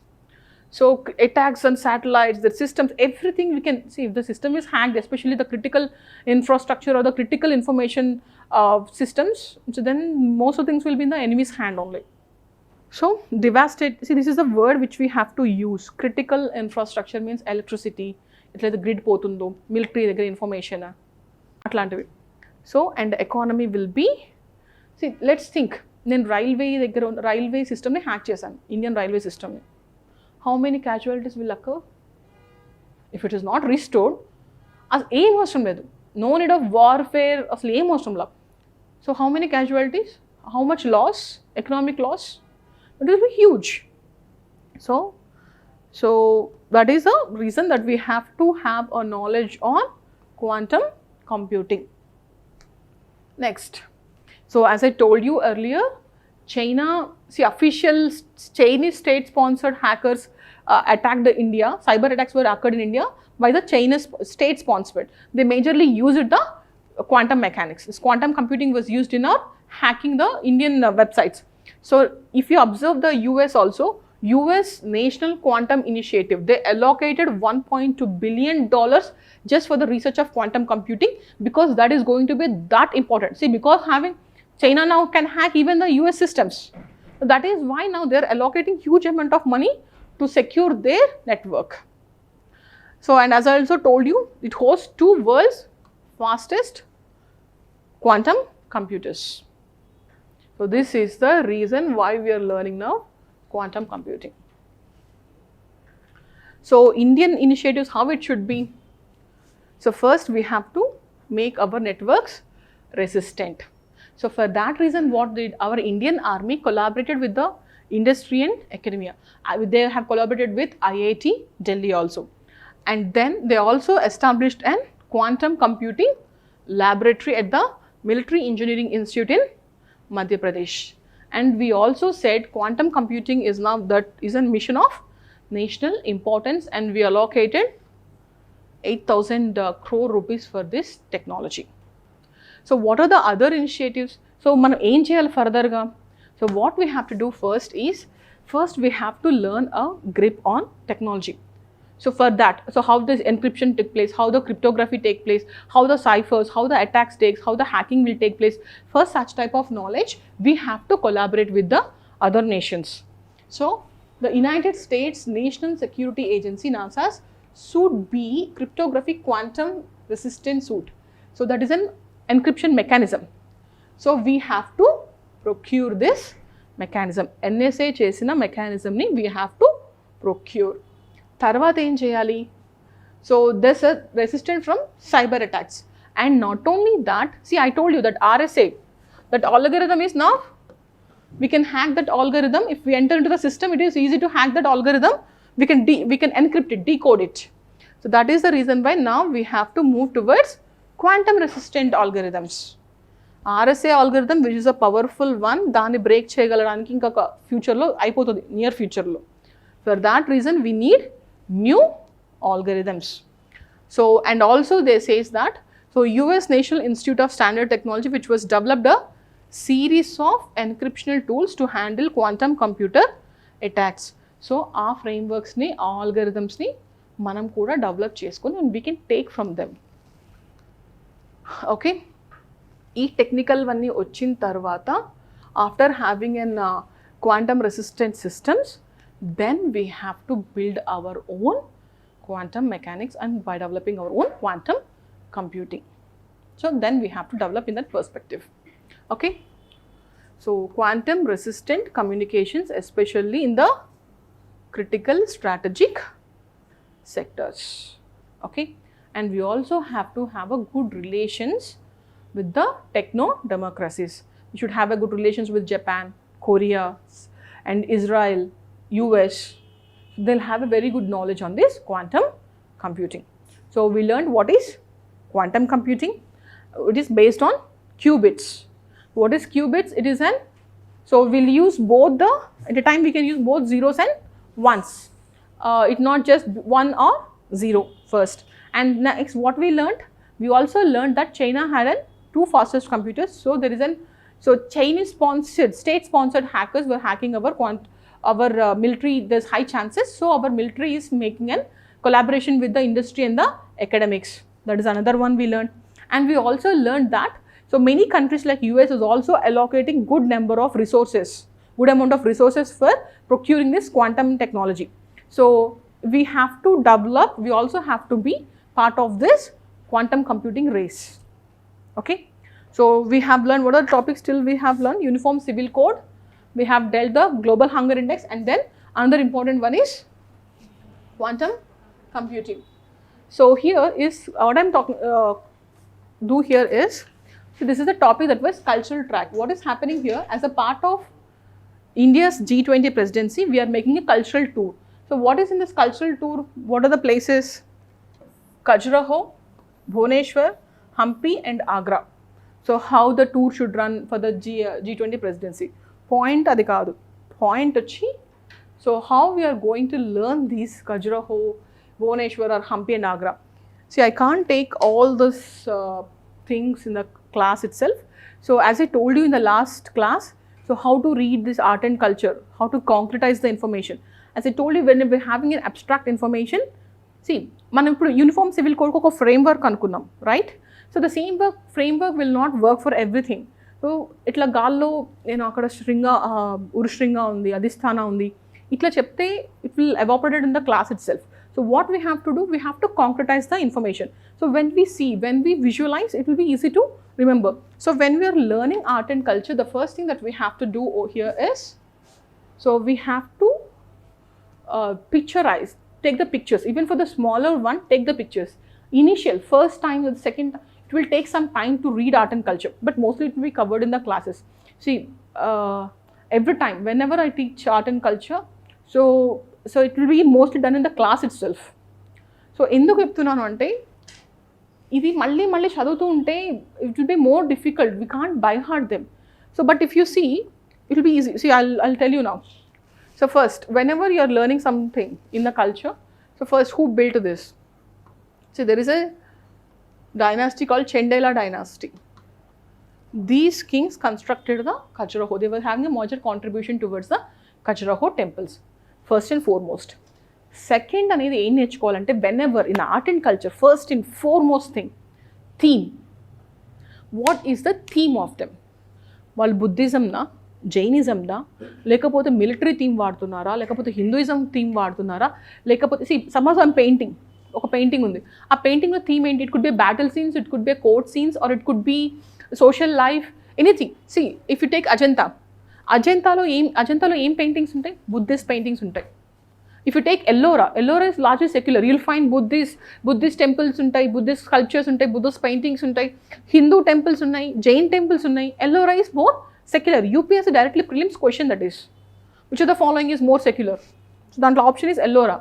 So attacks on satellites, the systems, everything we can see. If the system is hacked, especially the critical infrastructure or the critical information systems, so then most of the things will be in the enemy's hand only. So devastate, see, this is the word which we have to use. Critical infrastructure means electricity, it's like the grid potundo, military information, atlantivi. So and the economy will be, see, let's think, then railway system ni hack chesam, Indian railway system. How many casualties will occur? If it is not restored, as aim avasram ledu, no need of warfare, aslu aim avasram la. So how many casualties? How much loss? Economic loss? It will be huge. So that is the reason that we have to have a knowledge on quantum computing. Next. So as I told you earlier, China, see, official Chinese state-sponsored hackers attacked India. Cyber attacks were occurred in India by the Chinese state-sponsored. They majorly used the quantum mechanics. This quantum computing was used in hacking the Indian websites. So if you observe the US also, US National Quantum Initiative, they allocated $1.2 billion just for the research of quantum computing because that is going to be that important. See, because having China now can hack even the US systems. So that is why now they are allocating huge amount of money to secure their network. So, and as I also told you, it hosts 2 world's fastest quantum computers. So, this is the reason why we are learning now quantum computing. So, Indian initiatives, how it should be? So, first we have to make our networks resistant. So, for that reason, what did our Indian Army collaborated with the industry and academia. They have collaborated with IIT Delhi also. And then they also established an quantum computing laboratory at the Military Engineering Institute in Madhya Pradesh. And we also said quantum computing is now that is a mission of national importance, and we allocated 8,000 crore rupees for this technology. So what are the other initiatives? So manam em cheyali further ga? So what we have to do first is, we have to learn a grip on technology. So for that, so how this encryption take place, how the cryptography take place, how the ciphers, how the attacks takes, how the hacking will take place. For such type of knowledge, we have to collaborate with the other nations. So the United States National Security Agency, NASA's should be cryptographic quantum resistant suit. So that is an encryption mechanism. So we have to procure this mechanism. NSA chesina mechanism ni we have to procure. Tarvata em cheyali? So there's a resistance from cyber attacks. And not only that, see, I told you that RSA, that algorithm is now, we can hack that algorithm. If we enter into the system, it is easy to hack that algorithm. We can encrypt it, decode it. So that is the reason why now we have to move towards quantum resistant algorithms. RSA algorithm, which is a powerful one, దాన్ని break చేయగలడానికి ఇంకా future లో అయిపోతుంది, near future లో. For that reason, we need new algorithms. So, and also they says that, so US National Institute of Standard Technology, which was developed a series of encryptional tools to handle quantum computer attacks. So, our frameworks ni, algorithms ni, manam kuda develop cheskoni, and we can take from them. Okay. ఈ technical వన్నీ వచ్చిన తర్వాత, after having an quantum resistant systems, then we have to build our own quantum mechanics and by developing our own quantum computing. So then we have to develop in that perspective. Okay. So quantum resistant communications, especially in the critical strategic sectors. Okay. And we also have to have a good relations with the techno democracies. We should have a good relations with Japan, Korea and Israel, US. They'll have a very good knowledge on this quantum computing. So we learned what is quantum computing. It is based on qubits. What is qubits? It is so we'll use both at a time we can use both zeros and ones. It's not just 1 or 0 first. And next what we learned, we also learned that China had 2 fastest computers. So there is so Chinese sponsored, state sponsored hackers were hacking our military. There's high chances. So our military is making a collaboration with the industry and the academics. That is another one we learned. And we also learned that so many countries like US is also allocating good number of resources, good amount of resources for procuring this quantum technology. So we have to develop, we also have to be part of this quantum computing race. Okay. So we have learned, what are the topics till we have learned? Uniform Civil Code, we have dealt the Global Hunger Index, and then another important one is quantum computing. So here is what I'm talking do here is, so this is the topic that was cultural track. What is happening here, as a part of India's G20 presidency, we are making a cultural tour. So what is in this cultural tour? What are the places? Khajuraho, Bhubaneswar, Hampi and Agra. So how the tour should run for the G20 presidency. Point adi kaadu. Point achi, so how we are going to learn these Khajuraho, Bhubaneswar or Hampi and Agra. See, I can't take all these things in the class itself. So as I told you in the last class, so how to read this art and culture, how to concretize the information. As I told you, when we're having an abstract information, see, మనం ఇప్పుడు uniform civil code ఒక framework అనుకున్నాం, right? So the same framework will not work for everything. So ఇట్లా గాల్లో నేను అక్కడ ఉరుశృంగ ఉంది, అధిష్టాన ఉంది, itla chepte it will evaporate in the class itself. So what we have to do, we have to concretize the information. So when we see, when we visualize, it will be easy to remember. So when we are learning art and culture, the first thing that we have to do here is, so we have to picturize, take the pictures. Even for the smaller one, take the pictures. Initial, first time or the second, it will take some time to read art and culture, but mostly it will be covered in the classes. See, every time, whenever I teach art and culture, so it will be mostly done in the class itself. So ఎందుకు చెప్తున్నాను అంటే, ఇది మళ్ళీ మళ్ళీ చదువుతూ ఉంటే it will be more difficult. We can't by heart them. So but if you see, it will be easy. See, I'll tell you now. So first, whenever you are learning something in the culture, so first, who built this? See, there is a dynasty called Chendela dynasty. These kings constructed the Khajuraho. They were having a major contribution towards the Khajuraho temples, first and foremost. Second, అనేది ఏం నేర్చుకోవాలంటే, whenever in art and culture, first and foremost thing, theme. What is the theme of them? వాళ్ళు బుద్ధిజంనా, జైనిజంనా, లేకపోతే military theme వాడుతున్నారా, లేకపోతే Hinduism theme వాడుతున్నారా, లేకపోతే suppose I'm painting, ఒక పెయింటింగ్ ఉంది, ఆ పెయింటింగ్లో థీమ్ ఏంటి? It could be battle scenes, it could be court scenes, or it could be social life, anything. See if you take అజంతాలో ఏం పెయింటింగ్స్ ఉంటాయి? బుద్ధిస్ట్ పెయింటింగ్స్ ఉంటాయి. If you take Ellora is largely secular. You'll find Buddhist temples ఉంటాయి, Buddhist sculptures ఉంటాయి, Buddhist paintings ఉంటాయి, Hindu temples ఉన్నాయి, Jain temples ఉన్నాయి. Ellora is more secular. UPSC directly prelims question that is, which of the following is more secular? So the option is Ellora.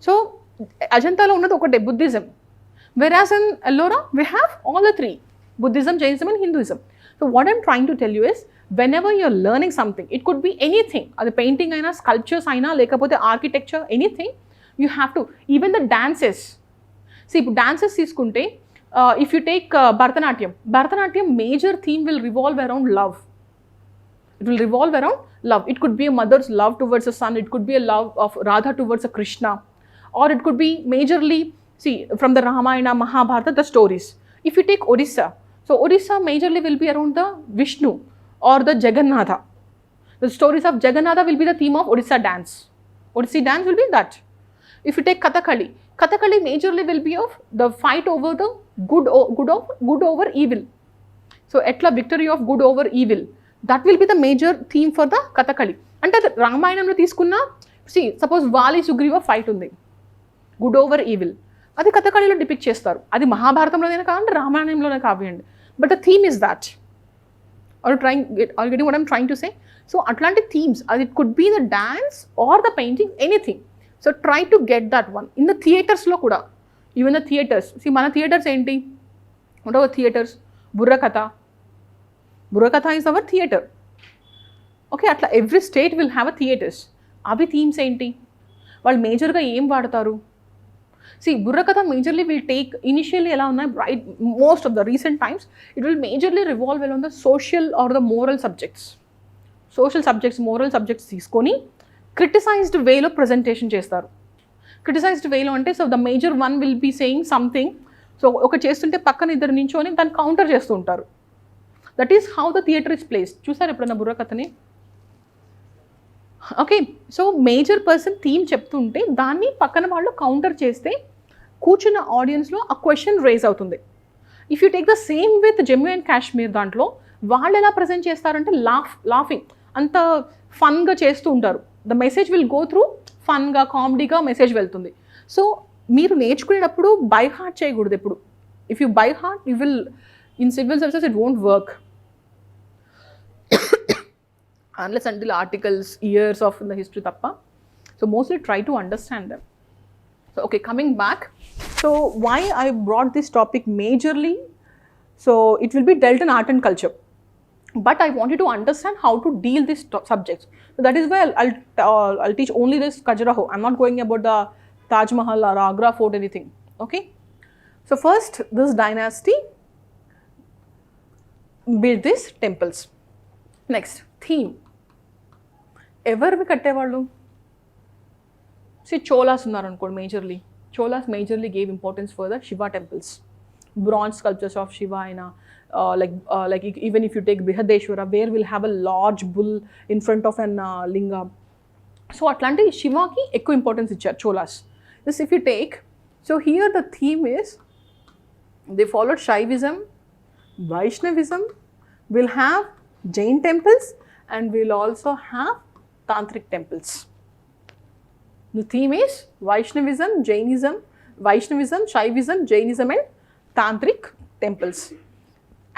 So Ajanta lo unnadu okate Buddhism, whereas in Ellora we have all the three: Buddhism, Jainism and Hinduism. So what I'm trying to tell you is, whenever you're learning something, it could be anything, adi painting aina, sculptures aina, lekapothe architecture, anything, you have to, even the dances. See, dances తీసుకుంటే, if you take Bharatanatyam major theme will revolve around love. It will revolve around love. It could be a mother's love towards a son, it could be a love of Radha towards a Krishna, or it could be majorly, see, from the Ramayana, Mahabharata, the stories. If you take Odisha, so Odisha majorly will be around the Vishnu or the Jagannatha. The stories of Jagannatha will be the theme of Odisha dance. Odissi dance will be that. If you take Kathakali majorly will be of the fight over the good over evil. So etla victory of good over evil, that will be the major theme for the Kathakali. Ante Ramayanamlo తీసుకున్నా, see, suppose Vali Sugriva fight ఉంది, good over evil, అది కథకళిలో depict చేస్తారు. అది మహాభారతంలోనే కావండి, రామాయణంలోనే కావండి, but the theme is that. Are getting what I'm trying to say? So అట్లాంటి themes, అది it could be the dance or the painting, anything. So try to get that one. In the థియేటర్స్లో కూడా, even the theatres, మన theatres ఏంటి? What our theatres? Burrakatha is our theatre. Okay, అట్లా every state will have a theatres. అవి themes ఏంటి? వాళ్ళు మేజర్గా ఏం వాడతారు? See, Burrakatha majorly will take, initially ఎలా ఉన్నాయి, right, most of the recent times, it will majorly revolve around the social or the moral subjects. Moral subjects తీసుకొని criticized వేలో ప్రజెంటేషన్ చేస్తారు. క్రిటిసైజ్డ్ వేలో అంటే, so the major one will be saying something, so ఒక చేస్తుంటే పక్కన ఇద్దరు నించొని దాన్ని కౌంటర్ చేస్తూ ఉంటారు. That is how the theatre is placed. చూసారు ఎప్పుడన్నా బుర్రకథని? Okay, so major person theme చెప్తుంటే దాన్ని పక్కన వాళ్ళు కౌంటర్ చేస్తే కూర్చున్న ఆడియన్స్లో ఆ క్వశ్చన్ రేజ్ అవుతుంది. If you take the same with Jammu and Kashmir, దాంట్లో వాళ్ళు ఎలా ప్రజెంట్ చేస్తారంటే లాఫింగ్, అంత ఫన్గా చేస్తూ ఉంటారు. The message will go through ఫన్గా, కామెడీగా మెసేజ్ వెళ్తుంది. సో మీరు నేర్చుకునేటప్పుడు బై హార్ట్ చేయకూడదు ఎప్పుడు. If you by heart, you will, in civil services it won't work. Unless until articles, years of in the history tappa. So mostly try to understand them. So okay, coming back, so why I brought this topic majorly, so it will be dealt in art and culture, but I want you to understand how to deal these subjects. So that is why I'll teach only this Khajuraho. I'm not going about the Taj Mahal or Agra Fort, anything. Okay, so first this dynasty built these temples. Next, theme. ఎవరివి కట్టేవాళ్ళు? చోలాస్ ఉన్నారనుకోండి. Cholas majorly gave importance for the Shiva temples, bronze sculptures of Shiva అయినా, like even if you take Brihadeshwara, where we'll have a large bull in front of an linga, so అట్లాంటి శివాకి ఎక్కువ importance ఇచ్చారు Cholas. This if you take, so here the theme is they followed Shaivism, Vaishnavism, will have Jain temples and will also have Tantric temples. The theme is Vaishnavism, Jainism, Shaivism, Jainism and Tantric temples.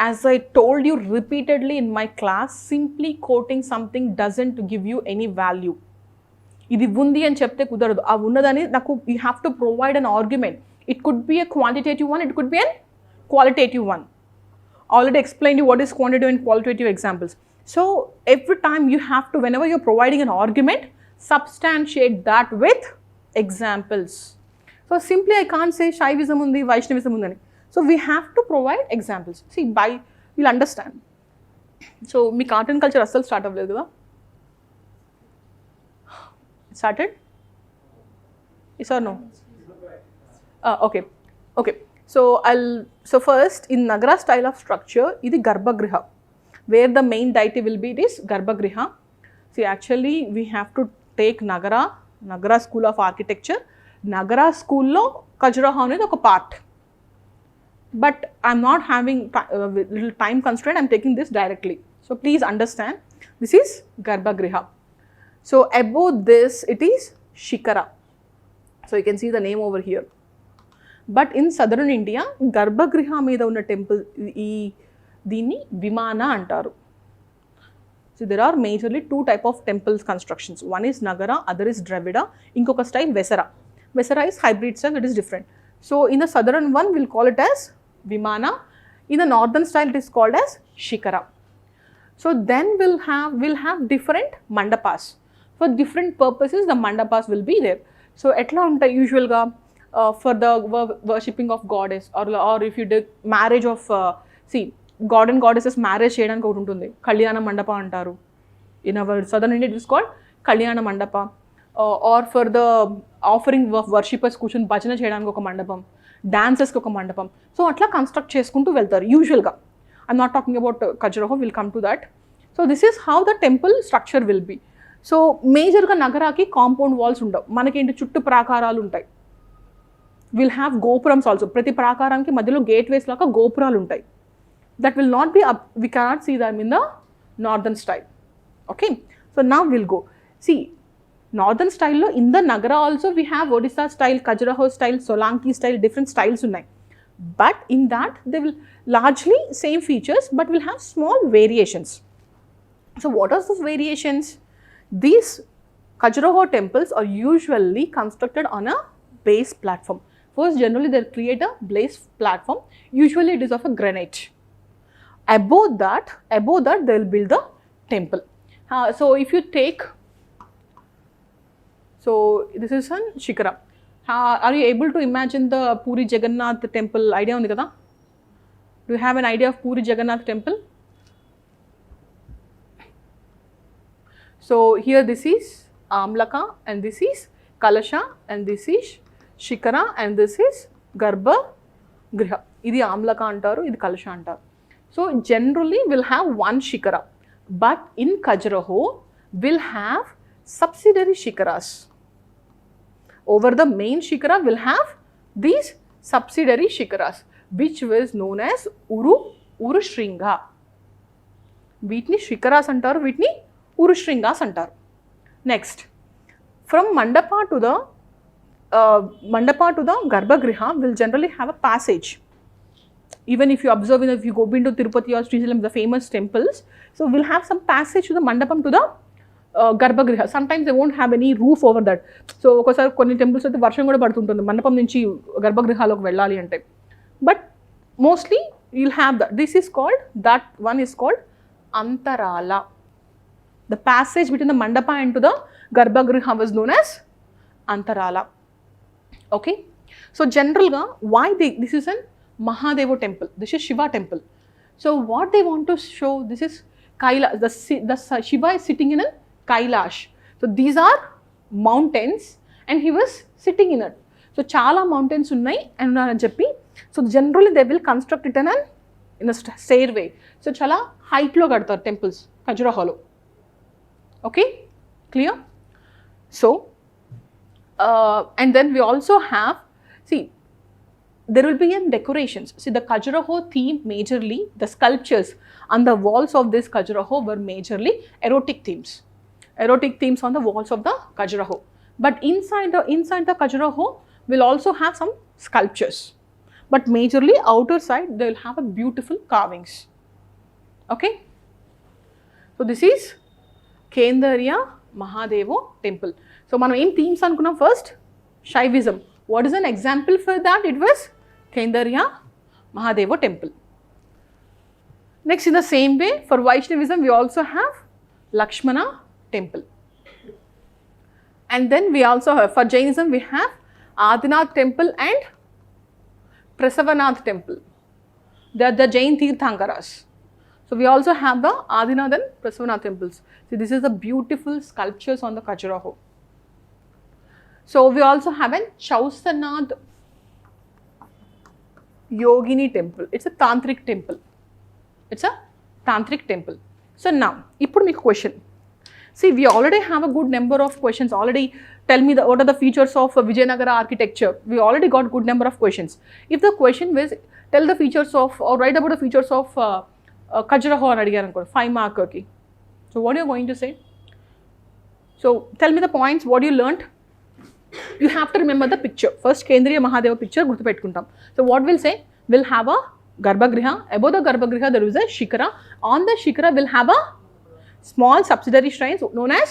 As I told you repeatedly in my class, simply quoting something doesn't give you any value. ఇది ఉంది అని చెప్తే కుదరదు. ఆ ఉన్నదని నాకు you have to provide an argument. It could B a quantitative one, it could be an qualitative one. Already explained you what is quantitative and qualitative examples. So every time you have to, whenever you're providing an argument, substantiate that with examples. So simply I can't say Shaivism undi, Vaishnavism undi. So we have to provide examples. See, by you'll understand. So me cartoon culture asal start avaledu kada. Started? Yes or no? Okay. So first, in Nagara style of structure, this is Garbhagriha, where the main deity will be this Garbhagriha. See, actually we have to take Nagara school of architecture. Nagara school lo Khajuraho anedi oka part. But I'm not having little time constraint, I'm taking this directly. So please understand, this is Garbhagriha. So above this, it is Shikara. So you can see the name over here. But in southern India garbhagriha మీద ఉన్న temple దీన్ని విమాన అంటారు. So there are majorly 2 type of temples constructions. One is Nagara, other is Dravida. ఇంకొక style Vesara. Vesara is hybrid style, it is different. So in the southern one we'll call it as Vimana. In the northern style it is called as Shikara. So then we'll have different mandapas. For different purposes the mandapas will be there. So etla untayi usual ga for the worshipping of goddess, or if you did marriage of see god and goddesses marriage cheyadaniki okati untundi, kalyana mandapa antaru. In our southern India it is called kalyana mandapa. Or for the offering of worshippers కూర్చొని భజన చేయడానికి ఒక మండపం, డాన్సెస్కి ఒక మండపం. So అట్లా construct చేసుకుంటూ వెళ్తారు యూజువల్గా. I'm not talking about Khajuraho, will come to that. So this is how the temple structure will be. So మేజర్గా నగరాకి కాంపౌండ్ వాల్స్ ఉండవు, మనకేంటి చుట్టూ ప్రాకారాలు ఉంటాయి. విల్ హ్యావ్ గోపురమ్స్ ఆల్సో. ప్రతి ప్రాకారానికి మధ్యలో గేట్వేస్ లాగా గోపురాలు ఉంటాయి. That will not be up, we cannot see them in the northern style. Okay, so now will go see northern స్టైల్లో in the Nagara also we have Odisha style, Khajuraho style, Solanki style, different styles ఉన్నాయి. But in that they will largely same features but will have small variations. So what are those variations? These Khajuraho temples are usually constructed on a base platform. First, generally they create a base platform. Usually it is of a granite. Above that they will build the temple. So if you take, so this is an Shikara. Are you able to imagine the Puri Jagannath temple? Idea undi kada? Do you have an idea of Puri Jagannath temple? So here this is Amlaka and this is Kalasha and this is Shikara and this is Garbha Griha. Idi Amlaka antaru, idi Kalasha antaru. So generally we'll have one Shikara, but in Khajuraho we'll have subsidiary Shikaras. Over the main Shikara we'll have these subsidiary Shikaras, which was known as Urushringa. వీటిని Shikaras అంటారు, వీటిని Urushringas అంటారు. Next, from Mandapa to the Garbhagriha will generally have a passage. Even if you observe, if you go into Tirupati or Srisalam, the famous temples, so we'll have some passage to the Mandapam to the Garbhagriha. Sometimes they won't have any roof over that. So ఒకసారి కొన్ని temples అయితే వర్షం కూడా పడుతుంటుంది మండపం నుంచి గర్భగృహాలోకి వెళ్ళాలి అంటే. But mostly you'll have that. This is called, that one is called Antarala. The passage between the mandapa and to the Garbhagriha was known as Antarala. Okay. So generally, why this is a Mahadeva temple. This is Shiva temple. So what they want to show, this is Kailash. The Shiva is sitting in a Kailash. So these are mountains and he was sitting in it. So chala mountains unnai and cheppi. So generally they will construct it in a stairway. So chala height lo kadtaru temples Khajuraho lo. Okay, clear? So, and then we also have, see, there will be in decorations. See, the Khajuraho theme majorly, the sculptures on the walls of this Khajuraho were majorly erotic themes. Erotic themes on the walls of the Khajuraho. But inside the Khajuraho will also have some sculptures. But majorly outer side they will have a beautiful carvings. Okay. So this is Kendariya Mahadevo temple. So మనం ఏం themes అనుకున్నాం first? Shaivism. What is an example for that? It was Kendariya Mahadevo temple. Next, in the same way, for Vaishnavism we also have Lakshmana temple. And then we also have, for Jainism we have Adinath temple and Prasavanath temple. They are the Jain Tirthankaras. So we also have the Adinath and Prasavanath temples. See, this is the beautiful sculptures on the Khajuraho. So we also have a Chausanath Yogini temple. It's a Tantric temple. It's a Tantric temple. So now, ippudu meeku question. See, we already have a good number of questions. Already tell me what are the features of Vijayanagara architecture. We already got good number of questions. If the question was tell the features of or write about the features of Khajuraho అని అడిగారు అనుకో 5 మార్క్కి. So what are you going to say? So tell me the points, what you learnt. You have to remember the picture. First Kendriya Mahadeva picture గుర్తు పెట్టుకుంటాం. So what we'll say? We'll have a Garbhagriha. Above the Garbhagriha there is a Shikara. On the Shikara we'll have a small subsidiary shrines known as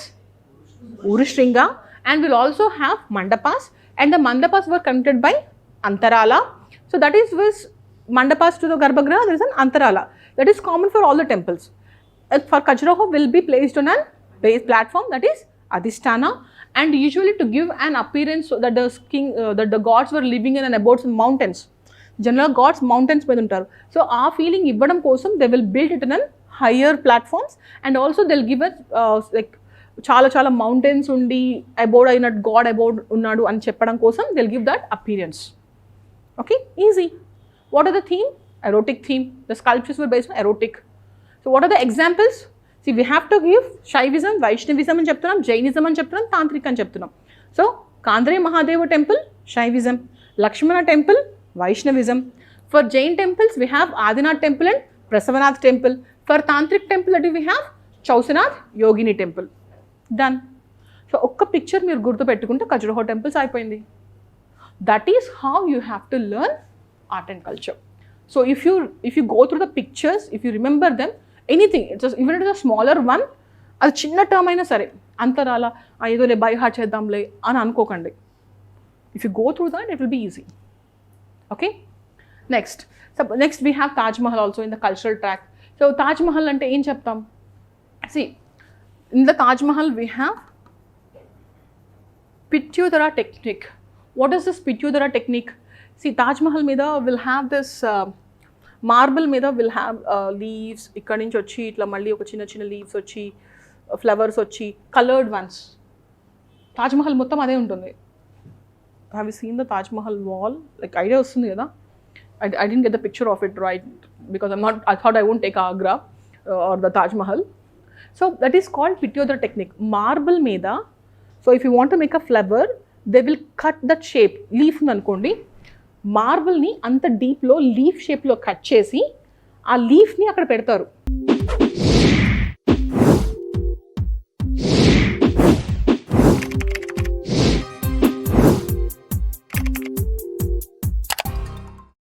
Urishringa, and we'll also have Mandapas, and the Mandapas were connected by Antarala. So that is was Mandapas to the Garbhagriha, there is an Antarala. That is common for all the temples. For Khajuraho will be placed on a base platform, that is Adhisthana, and usually to give an appearance so that that the gods were living in an abodes in mountains. General gods mountains మీద ఉంటారు. So ఆ feeling ఇవ్వడం కోసం they will build it in a higher platforms, and also they'll give it like చాలా mountains ఉండి abode అయినట్టు god abode ఉన్నాడు అని చెప్పడం కోసం they'll give that appearance. Okay, easy. What are the theme? Erotic theme. The sculptures were based on erotic. So what are the examples? See, we have to give Shaivism, Vaishnavism అని చెప్తున్నాం, Jainism అని చెప్తున్నాం, Tantric అని చెప్తున్నాం. So Kendriya Mahadeva temple, Shaivism. Lakshmana temple, Vaishnavism. For Jain temples we have Adinath temple and Prasavanath temple. For Tantric temple that we have Chausanath Yogini temple. Done. So ఒక్క picture మీరు గుర్తు పెట్టుకుంటే Khajuraho temples అయిపోయింది. That is how you have to learn art and culture. So if you go through the pictures, if you remember them, anything, even if it is a smaller one, అది చిన్న term అయినా సరే అంతరాల ఏదోలే by heart చేద్దాంలే అని అనుకోకండి. If you go through that, it will be easy. Okay. Next we have Taj Mahal also in the cultural track. So Taj Mahal ante em cheptam. See, in the Taj Mahal we have Pityodhara technique. What is this Pityodhara technique? See, Taj Mahal మీద will have this marble మీద will have leaves. ఇక్కడ నుంచి వచ్చి ఇట్లా మళ్ళీ ఒక చిన్న leaves వచ్చి flowers వచ్చి colored ones. Taj Mahal మొత్తం అదే ఉంటుంది. Have you seen the Taj Mahal wall? Like idea వస్తుంది కదా. I didn't get the picture of it right because I thought I won't take Agra or the Taj Mahal. So that is called Pityodhara technique. Marble మీద, so if you want to make a flower, they will cut that shape. Leaf అనుకోండి, మార్బుల్ని అంత డీప్లో leaf షేప్లో cut చేసి ఆ లీఫ్ని అక్కడ పెడతారు.